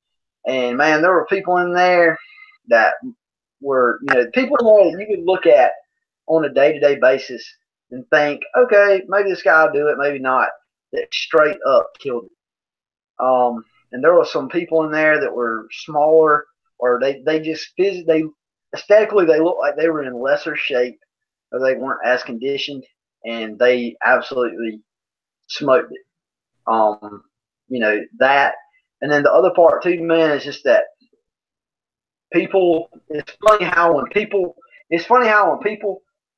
And man, there were people in there that were, you know, people in there that you could look at on a day-to-day basis and think, okay, maybe this guy will do it, maybe not. That straight up killed it. And there were some people in there that were smaller, or they just they aesthetically they looked like they were in lesser shape, or they weren't as conditioned, and they absolutely smoked it. You know that, and then the other part too, man, is just that people. It's funny how when people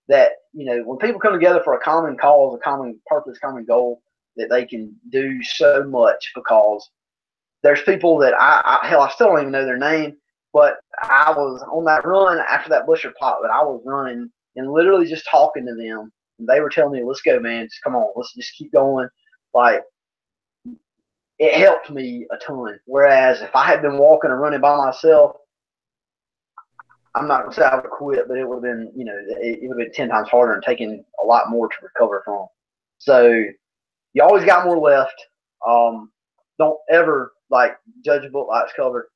that, you know, when people come together for a common cause, a common purpose, common goal, that they can do so much. Because there's people that hell, I still don't even know their name, but I was on that run after that Busher pot that I was running and literally just talking to them. And they were telling me, let's go, man. Just come on. Let's just keep going. Like, it helped me a ton. Whereas if I had been walking and running by myself, I'm not going to say I would have quit, but it would have been, you know, it would have been 10 times harder and taken a lot more to recover from. So you always got more left. Don't ever like judge a book by its cover,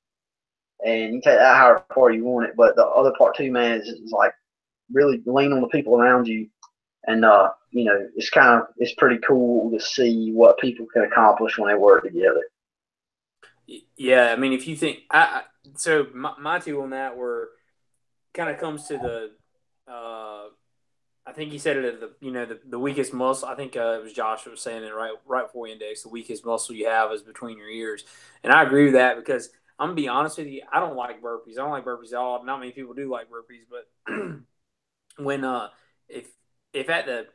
and you take that however far you want it. But the other part too, man, is like really lean on the people around you, and you know, it's pretty cool to see what people can accomplish when they work together. Yeah, I mean, if you think, so my two on that were kind of comes to the, I think he said it at the weakest muscle. I think it was Josh who was saying it right before we index. The weakest muscle you have is between your ears, and I agree with that because I'm gonna be honest with you. I don't like burpees. I don't like burpees at all. Not many people do like burpees, but when if at the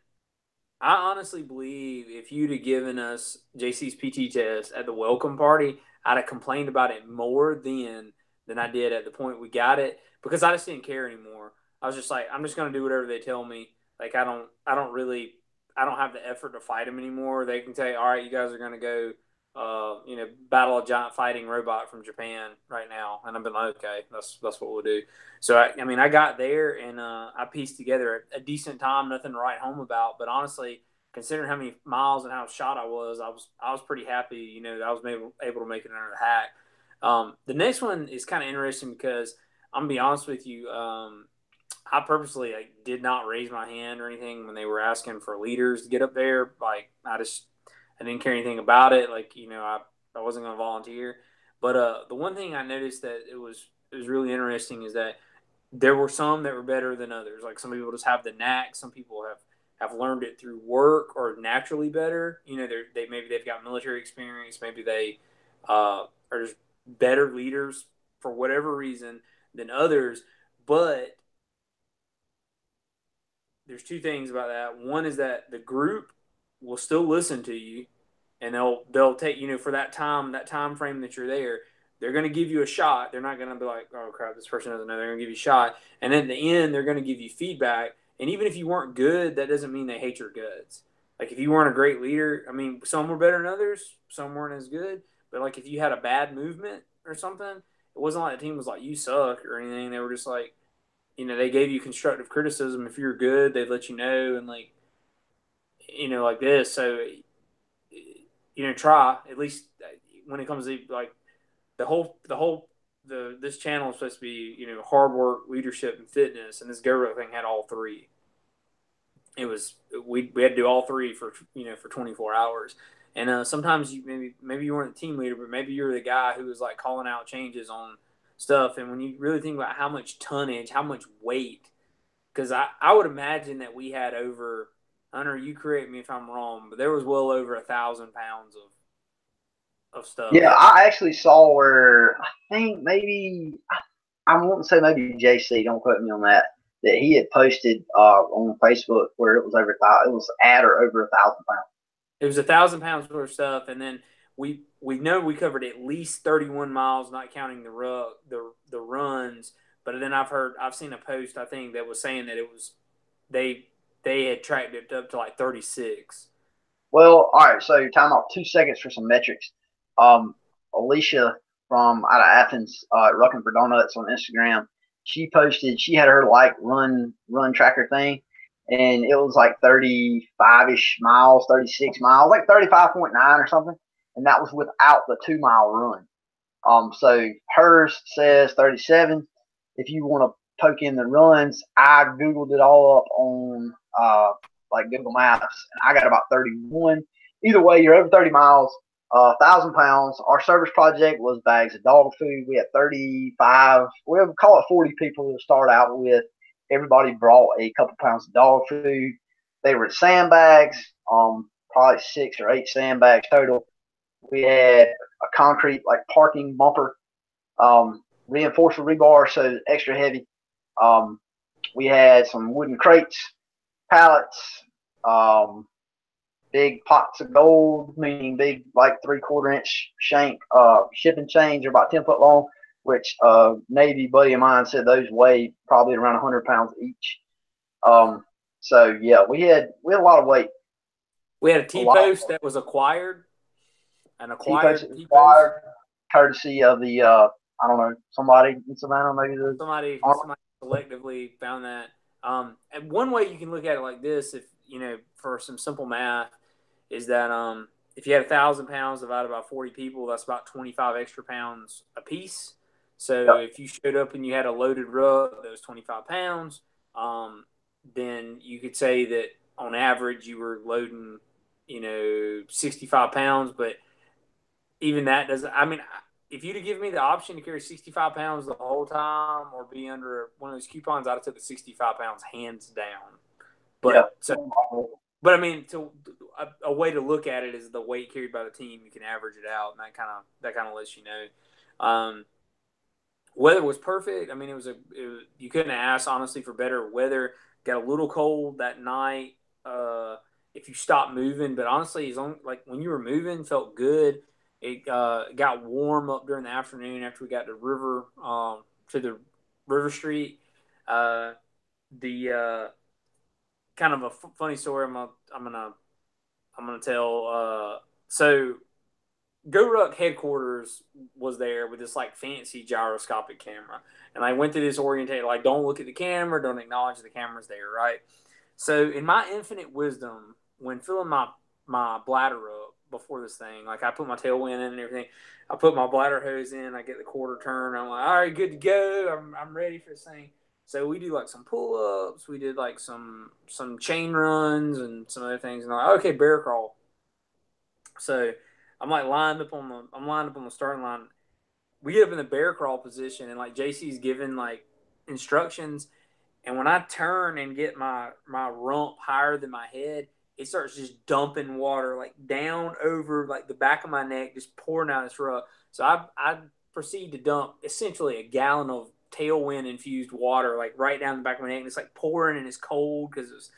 I honestly believe if you'd have given us JC's PT test at the welcome party, I'd have complained about it more then than I did at the point we got it, because I just didn't care anymore. I was just like, I'm just going to do whatever they tell me. Like, I don't have the effort to fight them anymore. They can tell you, all right, you guys are going to go, battle a giant fighting robot from Japan right now. And I've been like, okay, that's what we'll do. So, I mean, I got there and I pieced together a decent time, nothing to write home about. But honestly, considering how many miles and how shot I was pretty happy, you know, that I was able to make it under the hack. The next one is kind of interesting because I'm going to be honest with you. I purposely did not raise my hand or anything when they were asking for leaders to get up there. Like, I didn't care anything about it. Like, you know, I wasn't going to volunteer. But the one thing I noticed that it was really interesting is that there were some that were better than others. Like, some people just have the knack. Some people have learned it through work or naturally better. You know, maybe they've got military experience. Maybe they are just better leaders for whatever reason than others. But there's two things about that. One is that the group will still listen to you, and they'll take, you know, for that time frame that you're there. They're going to give you a shot. They're not going to be like, oh crap, this person doesn't know. They're going to give you a shot, and at the end, they're going to give you feedback. And even if you weren't good, that doesn't mean they hate your guts. Like, if you weren't a great leader, I mean, some were better than others, some weren't as good. But like, if you had a bad movement or something, it wasn't like the team was like, you suck or anything. They were just like, you know, they gave you constructive criticism. If you're good, they'd let you know, and like, you know, like this. So, you know, try at least when it comes to like this channel is supposed to be, you know, hard work, leadership, and fitness, and this GoRuck thing had all three. It was we had to do all three for 24 hours. And sometimes maybe you weren't the team leader, but maybe you were the guy who was like calling out changes on stuff. And when you really think about how much tonnage, how much weight, because I would imagine that we had over, Hunter, you correct me if I'm wrong, but there was well over 1,000 pounds of stuff. Yeah, I actually saw where I think maybe I won't say maybe JC. Don't quote me on that. that he had posted on Facebook where it was it was at or over 1,000 pounds. It was 1,000 pounds worth of stuff, and then we know we covered at least 31 miles, not counting the runs. But then I've seen a post, I think, that was saying that it was they had tracked it up to like 36. Well, all right. So time out 2 seconds for some metrics. Alicia from out of Athens, Rucking for Donuts on Instagram. She posted. She had her like run tracker thing, and it was like 35-ish miles, 36 miles, like 35.9 or something, and that was without the 2-mile run. So hers says 37. If you want to poke in the runs, I Googled it all up on like Google Maps, and I got about 31. Either way, you're over 30 miles, 1,000 pounds. Our service project was bags of dog food. We had 35, we would call it 40 people to start out with. Everybody brought a couple pounds of dog food. They were sandbags, probably 6 or 8 sandbags total. We had a concrete like parking bumper, reinforced with rebar, so extra heavy. We had some wooden crates, pallets, big pots of gold, meaning big like 3/4 inch shank shipping chains are about 10 foot long, which Navy buddy of mine said those weigh probably around 100 pounds each. So yeah, we had a lot of weight. We had a T-post that was acquired. An acquired T-post, courtesy of the I don't know, somebody in Savannah, maybe somebody selectively found that. And one way you can look at it like this, if you know, for some simple math, is that if you had 1,000 pounds divided by 40 people, that's about 25 extra pounds a piece. So if you showed up and you had a loaded ruck that was 25 pounds, then you could say that on average you were loading, 65 pounds. But even that doesn't. I mean, if you'd have given me the option to carry 65 pounds the whole time or be under one of those coupons, I'd have took the 65 pounds hands down. But I mean, a way to look at it is the weight carried by the team. You can average it out, and that kind of lets you know. Weather was perfect. I mean, you couldn't ask honestly for better weather. Got a little cold that night. If you stopped moving, but honestly, when you were moving, felt good. It got warm up during the afternoon after we got to the River Street. The kind of a funny story I'm gonna tell. So GoRuck headquarters was there with this like fancy gyroscopic camera, and I went through this orientation like, don't look at the camera, don't acknowledge the camera's there, right? So in my infinite wisdom, when filling my bladder up before this thing, like I put my tailwind in and everything, I put my bladder hose in, I get the quarter turn, I'm like, all right, good to go, I'm ready for this thing. So we do like some pull-ups, we did like some chain runs and some other things, and I'm like, okay, bear crawl. So I'm lined up on the starting line. We get up in the bear crawl position, and like JC's giving like instructions, and when I turn and get my rump higher than my head, it starts just dumping water like down over like the back of my neck, just pouring out this ruck. So I proceed to dump essentially a gallon of tailwind infused water like right down the back of my neck, and it's like pouring and it's cold because it was.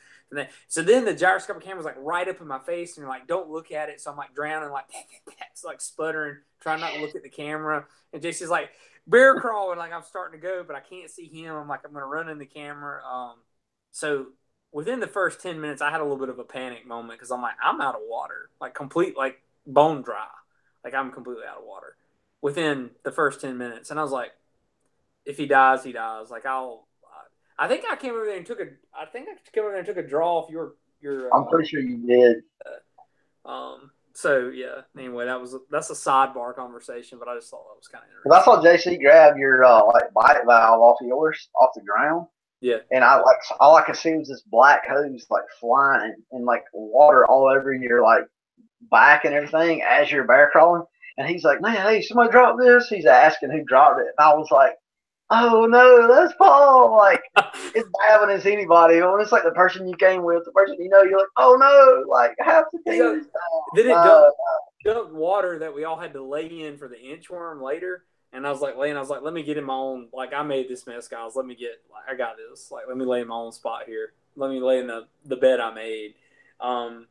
So then the gyroscopic camera's like right up in my face, and you're like, don't look at it. So I'm like drowning, like it's like sputtering, trying not to look at the camera. And JC's like bear crawling, like I'm starting to go, but I can't see him. I'm like, I'm gonna run in the camera. So within the first 10 minutes, I had a little bit of a panic moment because I'm like, I'm out of water, like like bone dry, like I'm completely out of water within the first 10 minutes. And I was like, if he dies, he dies. Like I think I came over there and took a draw off your. I'm pretty sure you did. So yeah. Anyway, that's a sidebar conversation, but I just thought that was kind of interesting. Because I saw JC grab your like bite valve off the ground. Yeah. And all I could see was this black hose like flying and like water all over your like back and everything as you're bear crawling. And he's like, man, hey, somebody dropped this. He's asking who dropped it. And I was like, oh no, that's Paul. Like it's bad when it's anybody. When it's like the person you came with, the person you know, you're like, oh no, like I have to do this. Then it dumped water that we all had to lay in for the inchworm later. And I was like, let me get in my own, like, I made this mess, guys. I got this. Like, let me lay in my own spot here. Let me lay in the bed I made. I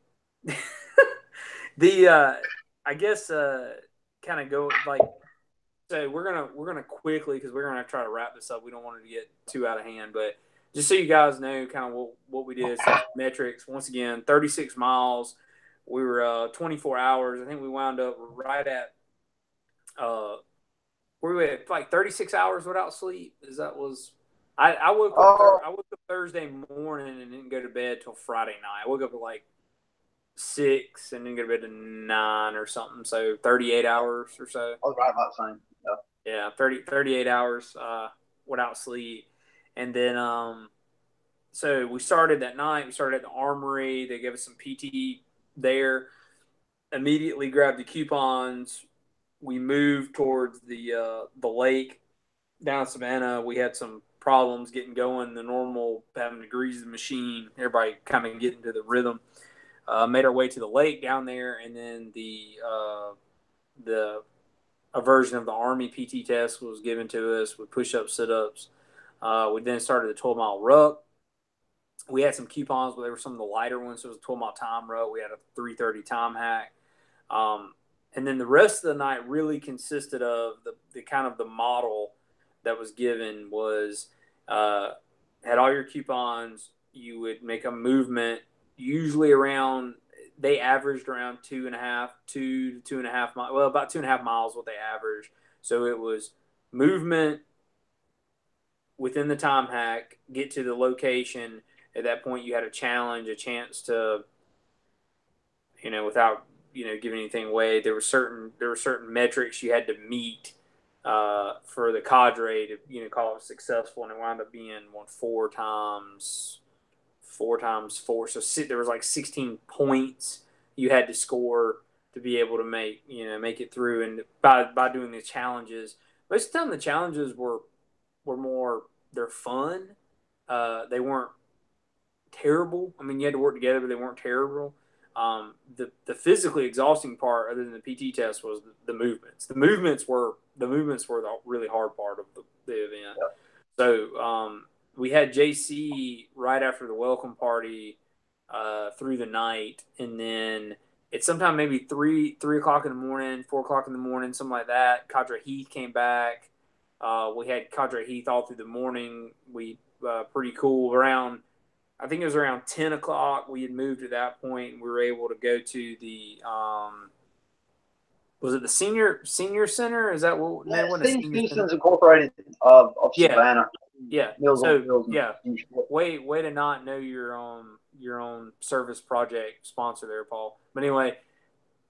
guess, kind of go, like, so we're gonna quickly, because we're gonna try to wrap this up. We don't want it to get too out of hand, but just so you guys know kind of what we did. So metrics, once again, 36 miles. We were 24 hours. I think we wound up right at where we at, like 36 hours without sleep. I woke up I woke up Thursday morning and didn't go to bed till Friday night. I woke up at like 6 and then go to bed at 9 or something. So 38 hours or so. I was right about the same. Yeah, 38 hours without sleep. And then so we started that night. We started at the Armory. They gave us some PT there. Immediately grabbed the coupons. We moved towards the lake down in Savannah. We had some problems getting going. The normal having to grease the machine. Everybody kind of getting to the rhythm. Made our way to the lake down there, and then a version of the Army PT test was given to us with push-ups, sit-ups. We then started the 12-mile ruck. We had some coupons, but they were some of the lighter ones. So it was a 12-mile time ruck. We had a 3:30 time hack. And then the rest of the night really consisted of the kind of the model that was given was had all your coupons. You would make a movement, usually around, they averaged around 2.5 to 2.5 miles. Well, about 2.5 miles what they averaged. So it was movement within the time hack, get to the location. At that point, you had a challenge, a chance to, without giving anything away. There were certain metrics you had to meet for the cadre to call it successful, and it wound up being 4 times 4. So there was like 16 points you had to score to be able to make it through. And by doing the challenges, most of the time the challenges were more, they're fun. They weren't terrible. I mean, you had to work together, but they weren't terrible. The physically exhausting part, other than the PT test, was the movements. The movements were the really hard part of the event. Yep. So we had JC right after the welcome party through the night, and then it's sometime maybe 3 o'clock in the morning, 4 o'clock in the morning, something like that. Cadre Heath came back. We had Cadre Heath all through the morning. We pretty cool around. I think it was around 10 o'clock. We had moved at that point. We were able to go to the was it the senior center? Is that what? Yeah, St. Houston's Incorporated of Savannah. Yeah. Way to not know your own service project sponsor there, Paul. But anyway,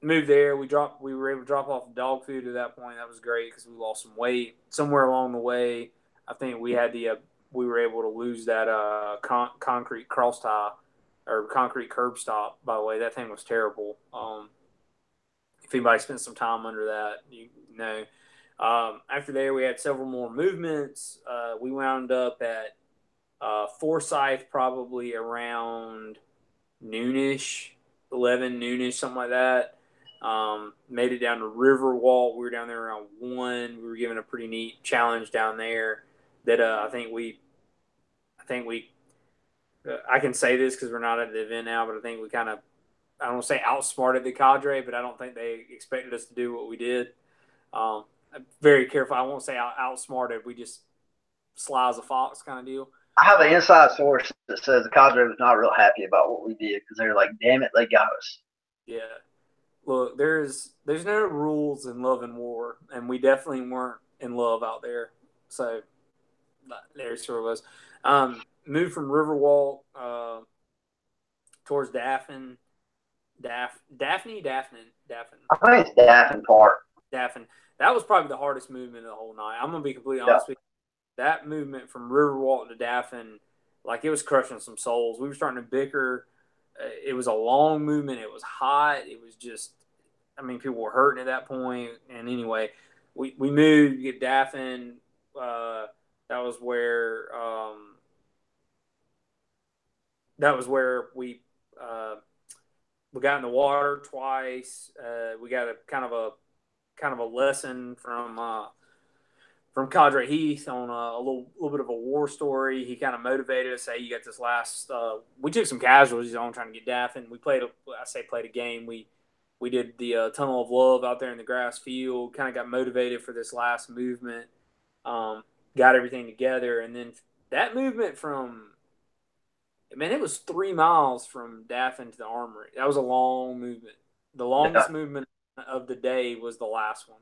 moved there. We were able to drop off dog food at that point. That was great because we lost some weight. Somewhere along the way, I think we were able to lose that concrete cross tie or concrete curb stop. By the way, that thing was terrible. If anybody spent some time under that, you know. After there, we had several more movements. We wound up at Forsyth probably around noonish, 11 noonish, something like that. Made it down to Riverwalk. We were down there around 1. We were given a pretty neat challenge down there that I can say this because we're not at the event now, but I think we kind of, I don't want to say outsmarted the cadre, but I don't think they expected us to do what we did. I'm very careful. I won't say outsmarted. We just sly as a fox kind of deal. I have an inside source that says the cadre was not real happy about what we did because they were like, damn it, they got us. Yeah. Look, there's no rules in love and war, and we definitely weren't in love out there. So there sort of was. Moved from Riverwalk towards Daffin. Daphne. I think it's Daffin Park. Daffin. That was probably the hardest movement of the whole night. I'm gonna be completely honest with you. That movement from Riverwalk to Daffin, like, it was crushing some souls. We were starting to bicker. It was a long movement. It was hot. It was just, I mean, people were hurting at that point. And anyway, we moved to get Daffin. That was where we got in the water twice. We got a kind of a lesson from from Cadre Heath on a little bit of a war story. He kind of motivated us. Hey, you got this last. We took some casualties on trying to get Daffin. We played a game. We did the Tunnel of Love out there in the grass field. Kind of got motivated for this last movement. Got everything together, and then that movement from. Man, it was 3 miles from Daffin to the Armory. That was a long movement. The longest movement of the day was the last one,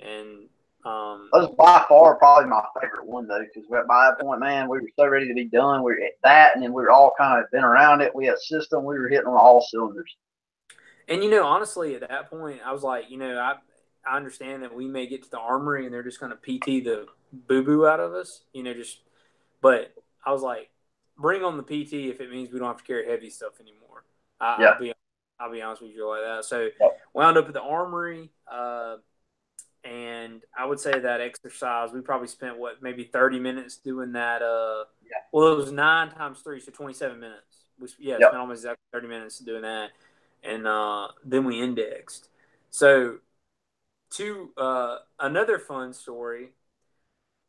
and that was by far probably my favorite one though, because by that point, man, we were so ready to be done. We were at that, and then we were all kind of been around it. We had a system. We were hitting on all cylinders. And honestly, at that point, I was like, I understand that we may get to the Armory and they're just going to PT the boo boo out of us, but I was like, bring on the PT if it means we don't have to carry heavy stuff anymore. I'll be honest with you like that. So wound up at the Armory, and I would say that exercise we probably spent maybe 30 minutes doing that. Well, it was 9 times 3, so 27 minutes. Spent almost exactly 30 minutes doing that, and then we indexed. So to another fun story.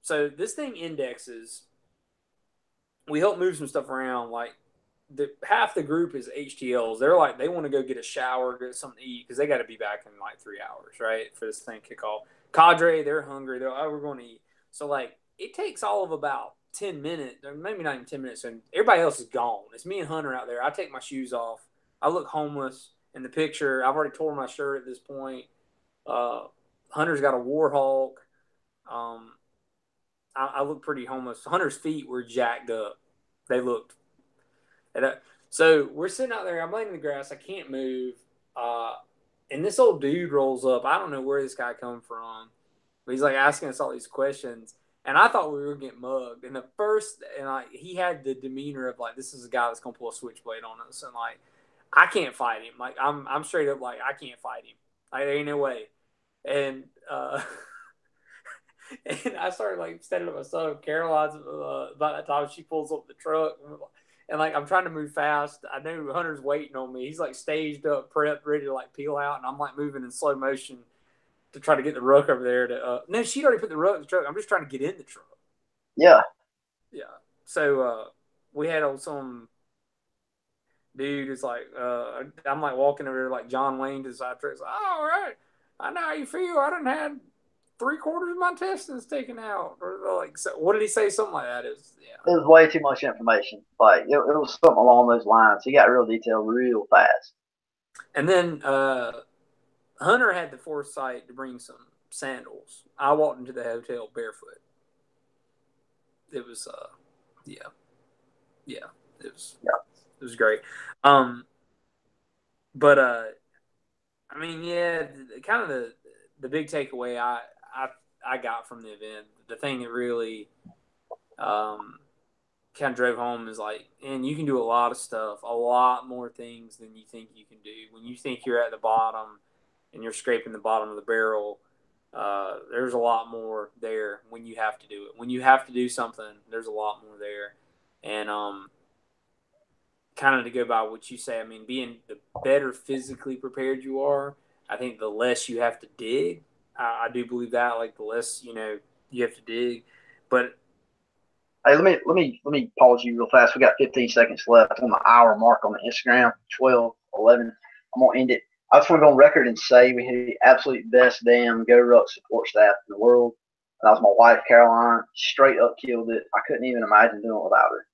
So this thing indexes. We help move some stuff around. Like half the group is HTLs. They're like they want to go get a shower, get something to eat because they got to be back in like 3 hours, right, for this thing kick off. Cadre, they're hungry. They're we're going to eat. So like it takes all of about 10 minutes, or maybe not even 10 minutes, and everybody else is gone. It's me and Hunter out there. I take my shoes off. I look homeless in the picture. I've already torn my shirt at this point. Hunter's got a Warhawk. I look pretty homeless. Hunter's feet were jacked up. They looked. So we're sitting out there. I'm laying in the grass. I can't move. And this old dude rolls up. I don't know where this guy come from, but he's like asking us all these questions. And I thought we were getting mugged. And he had the demeanor of like, this is a guy that's gonna pull a switchblade on us. And like, I can't fight him. Like I'm straight up like I can't fight him. Like there ain't no way. And and I started like standing up myself. Caroline's about that time she pulls up the truck, and like I'm trying to move fast. I know Hunter's waiting on me. He's like staged up, prepped, ready to like peel out, and I'm like moving in slow motion to try to get the ruck over there. No, she'd already put the ruck in the truck. I'm just trying to get in the truck. Yeah. So we had some dude is like, I'm like walking over there like John Wayne to the side truck. Like, oh, all right, I know how you feel. I done had 3/4 of my intestines taken out, or like, so what did he say? Something like that. It was way too much information. Like it was something along those lines. He got real detailed real fast. And then Hunter had the foresight to bring some sandals. I walked into the hotel barefoot. It was it was great. But I mean, kind of the big takeaway I got from the event, the thing that really kind of drove home is like, and you can do a lot of stuff, a lot more things than you think you can do. When you think you're at the bottom and you're scraping the bottom of the barrel, there's a lot more there when you have to do it. When you have to do something, there's a lot more there. And kind of to go by what you say, I mean, being the better physically prepared you are, I think the less you have to dig. I do believe that, like the less you have to dig. But hey, let me pause you real fast. We got 15 seconds left on the hour mark on the Instagram. 12:11. I'm gonna end it. I just want to go on record and say we had the absolute best damn GoRuck support staff in the world. And that was my wife, Caroline. Straight up killed it. I couldn't even imagine doing it without her.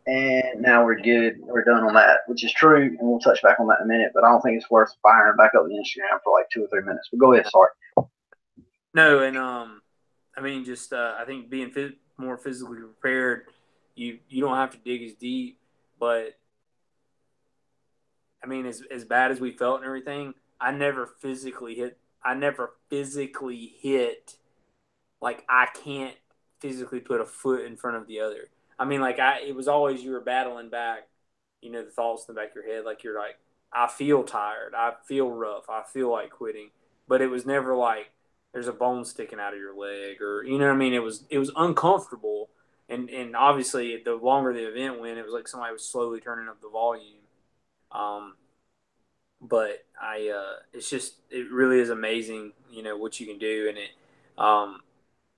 And now we're good. We're done on that, which is true, and we'll touch back on that in a minute. But I don't think it's worth firing back up the Instagram for like 2 or 3 minutes. But go ahead, sorry. No, and I mean, just I think being more physically prepared, you don't have to dig as deep. But I mean, as bad as we felt and everything, I never physically hit. Like I can't physically put a foot in front of the other. I mean, like it was always you were battling back, the thoughts in the back of your head. Like you're like, I feel tired. I feel rough. I feel like quitting. But it was never like there's a bone sticking out of your leg or, you know what I mean? It was uncomfortable. And obviously the longer the event went, it was like somebody was slowly turning up the volume. But it's just, it really is amazing, what you can do. And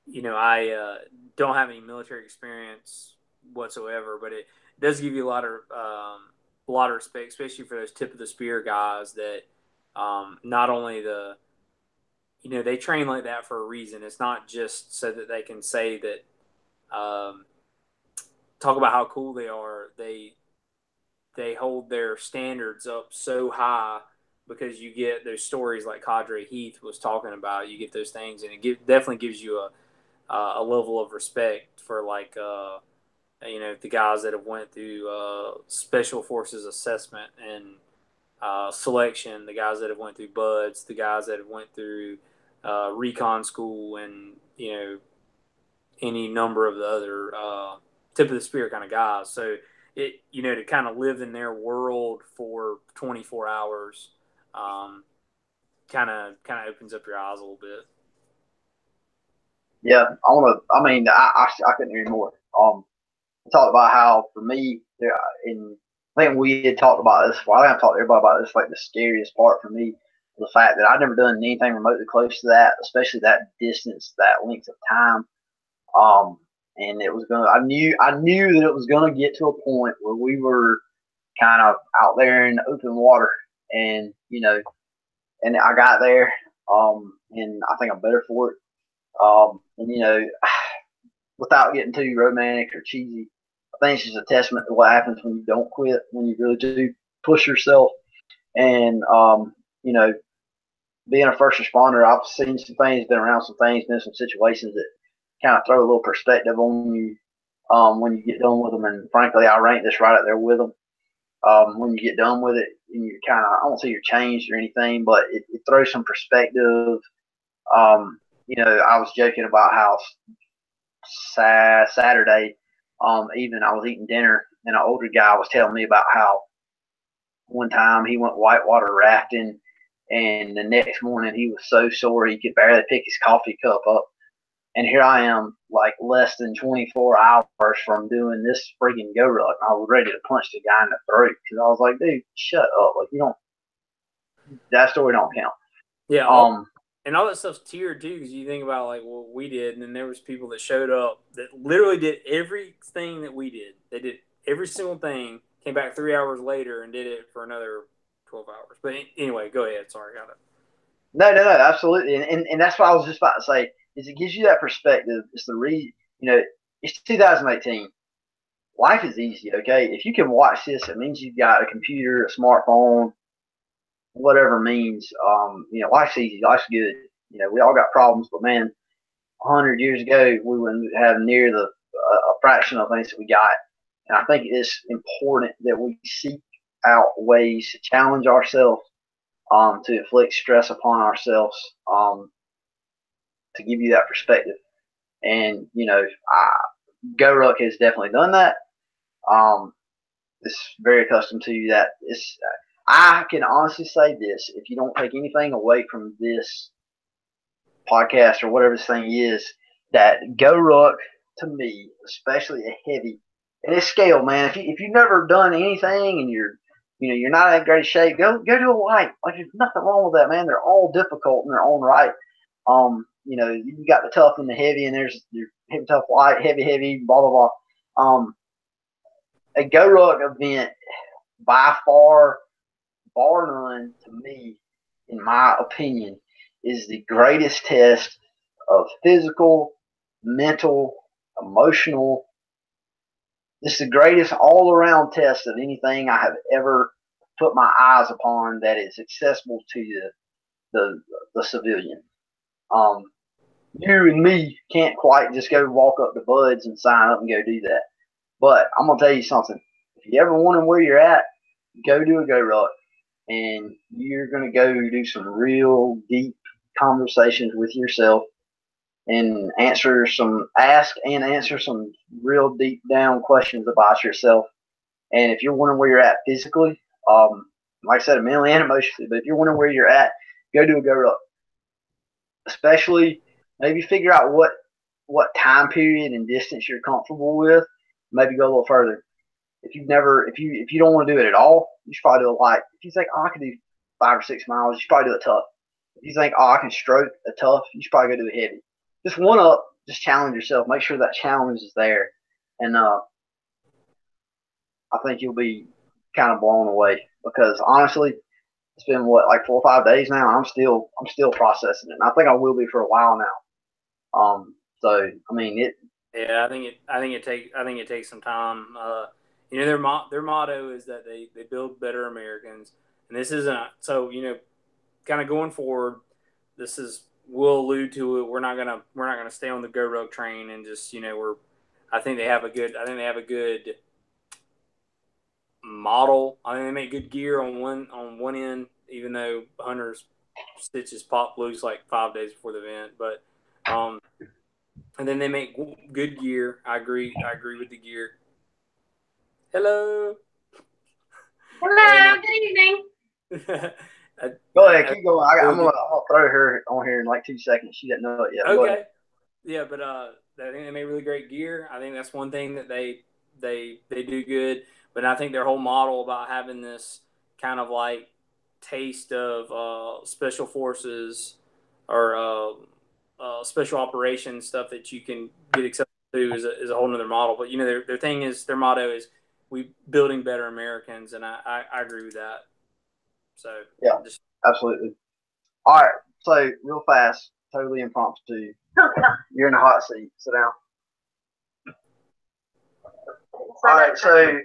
I don't have any military experience whatsoever, but it does give you a lot of respect, especially for those tip of the spear guys that not only they train like that for a reason. It's not just so that they can say that, talk about how cool they are. They hold their standards up so high because you get those stories like Cadre Heath was talking about. You get those things, and definitely gives you a level of respect for the guys that have went through special forces assessment and selection, the guys that have went through buds, the guys that have went through recon school, and any number of the other tip of the spear kind of guys. So to kind of live in their world for 24 hours kind of opens up your eyes a little bit. Yeah, I couldn't agree more. I talked about how for me, I think we had talked about this. Well, I think I've talked to everybody about this. Like the scariest part for me was the fact that I'd never done anything remotely close to that, especially that distance, that length of time. And it was gonna. I knew that it was gonna get to a point where we were kind of out there in open water, and and I got there, and I think I'm better for it. And without getting too romantic or cheesy, I think it's just a testament to what happens when you don't quit, when you really do push yourself. And being a first responder, I've seen some things, been around some things, been in some situations that kind of throw a little perspective on you when you get done with them. And frankly, I rank this right up there with them. When you get done with it, and you kind of, I don't say you're changed or anything, but it throws some perspective. I was joking about how Saturday evening I was eating dinner, and an older guy was telling me about how one time he went whitewater rafting, and the next morning he was so sore he could barely pick his coffee cup up. And here I am, like less than 24 hours from doing this freaking GoRuck. I was ready to punch the guy in the throat because I was like, dude, shut up. Like, that story don't count. Yeah. And all that stuff's tiered too, because you think about like what we did, and then there was people that showed up that literally did everything that we did. They did every single thing, came back 3 hours later and did it for another 12 hours. But anyway, go ahead. Sorry, got it. No, absolutely. And that's what I was just about to say, is it gives you that perspective. It's the it's 2018. Life is easy, okay? If you can watch this, it means you've got a computer, a smartphone, whatever means. Life's easy, life's good. We all got problems, but man, 100 years ago, we wouldn't have near a fraction of things that we got. And I think it's important that we seek out ways to challenge ourselves, to inflict stress upon ourselves, to give you that perspective. And GoRuck has definitely done that. It's very accustomed to that. I can honestly say this: if you don't take anything away from this podcast or whatever this thing is, that GoRuck to me, especially a heavy, and it's scale, man. If you've never done anything and you're not in great shape, go do a light. Like, there's nothing wrong with that, man. They're all difficult in their own right. You got the tough and the heavy, and there's your heavy, tough, light, heavy, blah blah blah. A GoRuck event, by far, bar none, to me, in my opinion, is the greatest test of physical, mental, emotional. It's the greatest all-around test of anything I have ever put my eyes upon that is accessible to the civilian. You and me can't quite just go walk up to Buds and sign up and go do that. But I'm gonna tell you something. If you ever wonder where you're at, go do a GoRuck, and you're gonna go do some real deep conversations with yourself and ask and answer some real deep down questions about yourself. And if you're wondering where you're at physically, like I said, mentally and emotionally, but if you're wondering where you're at, go do a GoRuck. Especially, maybe figure out what time period and distance you're comfortable with. Maybe go a little further. If you don't want to do it at all, you should probably do it light. If you think, I can do 5 or 6 miles, you should probably do it tough. If you think, I can stroke a tough, you should probably go do it heavy. Just one up just challenge yourself. Make sure that challenge is there, and I think you'll be kind of blown away because honestly, it's been like 4 or 5 days now. And I'm still processing it, and I think I will be for a while now. So I mean it. Yeah, I think it takes some time. Their motto is that they build better Americans, and this isn't so. Kind of going forward, we'll allude to it. We're not gonna stay on the GoRuck train and just I think they have a good model. I think they make good gear on one end, even though Hunter's stitches pop loose like 5 days before the event. But and then they make good gear. I agree with the gear. Hello. Hello. Good evening. Go ahead, keep going. I'm gonna throw her on here in like 2 seconds. She doesn't know it yet. Okay. Yeah, but I think they make really great gear. I think that's one thing that they do good. But I think their whole model about having this kind of like taste of special forces or special operations stuff that you can get accepted to is a whole nother model. But their motto is we building better Americans, and I agree with that. So yeah, absolutely. All right, so real fast, totally impromptu. You're in the hot seat. Sit down. All right, so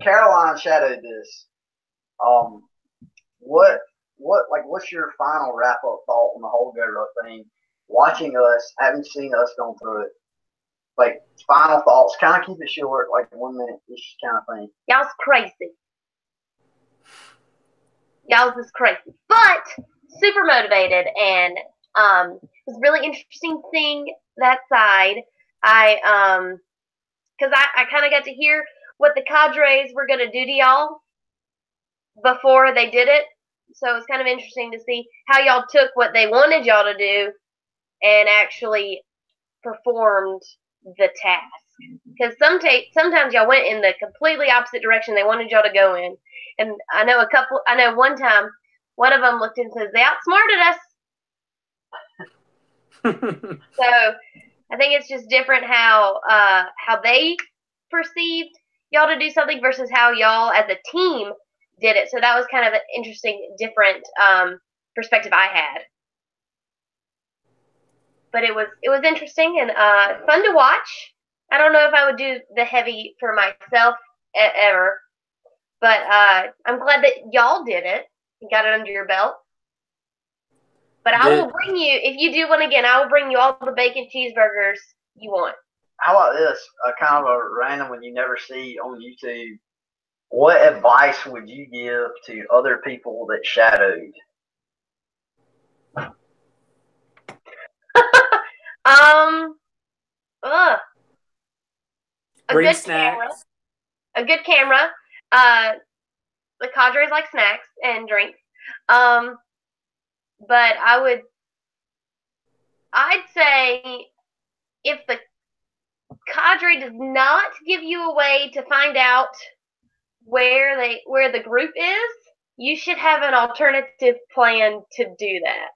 Caroline shadowed this. What's your final wrap up thought on the whole GoRuck thing? Watching us, having seen us going through it, like final thoughts. Kind of keep it short, like 1 minute ish kind of thing. Y'all's crazy. Y'all's is crazy, but super motivated, and it was really interesting seeing that side. Because I kind of got to hear what the cadres were going to do to y'all before they did it. So it's kind of interesting to see how y'all took what they wanted y'all to do and actually performed the task. Because sometimes y'all went in the completely opposite direction they wanted y'all to go in. And I know one time, one of them looked and says, they outsmarted us. So I think it's just different how they perceived y'all to do something versus how y'all as a team did it. So that was kind of an interesting, different perspective I had. But it was interesting and fun to watch. I don't know if I would do the heavy for myself ever, but I'm glad that y'all did it and got it under your belt. But I will bring you, if you do one again, I will bring you all the bacon cheeseburgers you want. How about this? Kind of a random one you never see on YouTube. What advice would you give to other people that shadowed? Bring snacks. A good camera. The cadres like snacks and drinks. But I'd say if the cadre does not give you a way to find out where the group is, you should have an alternative plan to do that.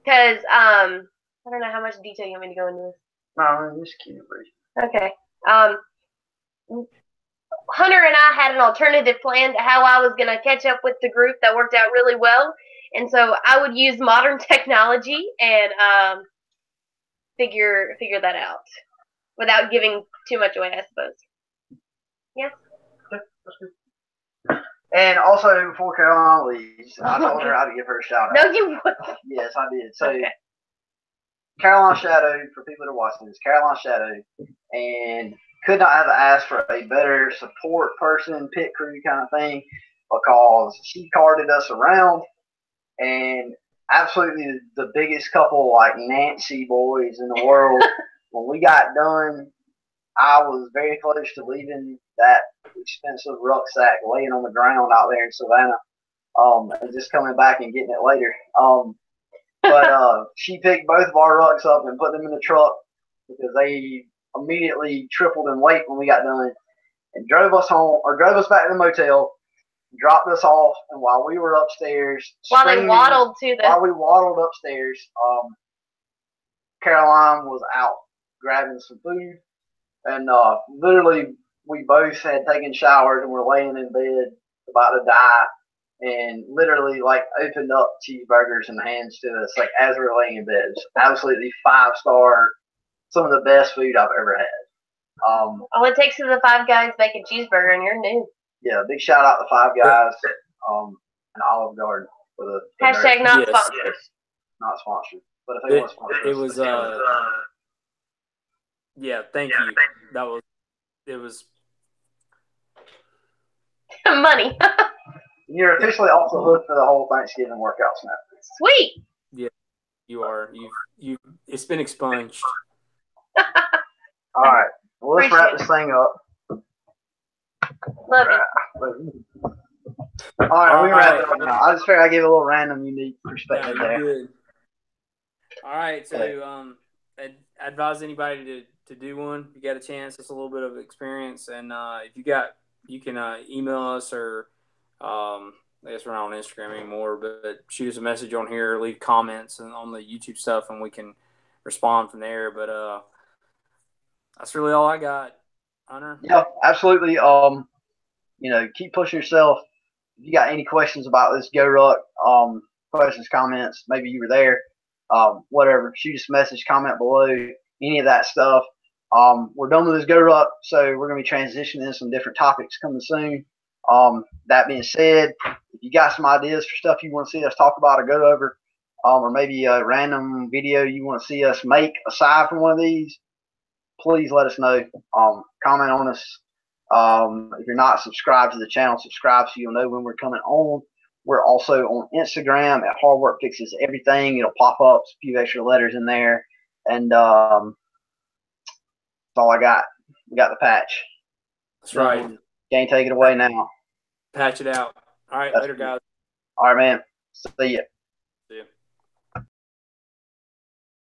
Because I don't know how much detail you want me to go into this. No, I'm just kidding. Okay. Hunter and I had an alternative plan to how I was going to catch up with the group that worked out really well. And so I would use modern technology and figure that out without giving too much away, I suppose. Yes? And also, before Caroline leaves, I told her how to give her a shout out. No, you wouldn't. Yes, I did. So, okay. Caroline shadowed, for people that are watching this, Caroline shadowed, and could not have asked for a better support person, pit crew kind of thing, because she carted us around, and absolutely the biggest couple like Nancy boys in the world. When we got done, I was very close to leaving that expensive rucksack laying on the ground out there in Savannah, and just coming back and getting it later. But she picked both of our rucks up and put them in the truck because they immediately tripled in weight when we got done, and drove us back to the motel, dropped us off, and while we were upstairs, while we waddled upstairs, Caroline was out grabbing some food, and literally we both had taken showers and were laying in bed about to die, and literally like opened up cheeseburgers and hands to us like as we were laying in bed. It's absolutely 5-star, some of the best food I've ever had. All it takes is the Five Guys bacon cheeseburger, and you're new. Yeah, big shout out to Five Guys and Olive Garden for the Hashtag not sponsored. Not sponsored, but if they want to sponsor, it was yeah. Thank you. It was money. You're officially off the hook for the whole Thanksgiving workouts now. Sweet. Yeah, you are. You. It's been expunged. All right. Well, let's wrap this thing up. Love you. All right, we wrap it up now. I just figured I'd give a little random, unique perspective there. Good. All right, so I advise anybody to do one. If you got a chance, it's a little bit of experience, and if you can email us or I guess we're not on Instagram anymore, but shoot us a message on here, leave comments and on the YouTube stuff, and we can respond from there. But that's really all I got, Hunter. Yeah, absolutely. Keep pushing yourself. If you got any questions about this GoRuck, questions, comments, maybe you were there, whatever, shoot us a message, comment below, any of that stuff. We're done with this GoRuck, so we're going to be transitioning into some different topics coming soon. That being said, if you got some ideas for stuff you want to see us talk about or go over, or maybe a random video you want to see us make aside from one of these, please let us know. Comment on us. If you're not subscribed to the channel, subscribe so you'll know when we're coming on. We're also on Instagram at Hard Work Fixes Everything. It'll pop up, a few extra letters in there, and that's all I got. We got the patch. That's right. Can't take it away now. Patch it out. All right, later, guys. All right, man. See ya.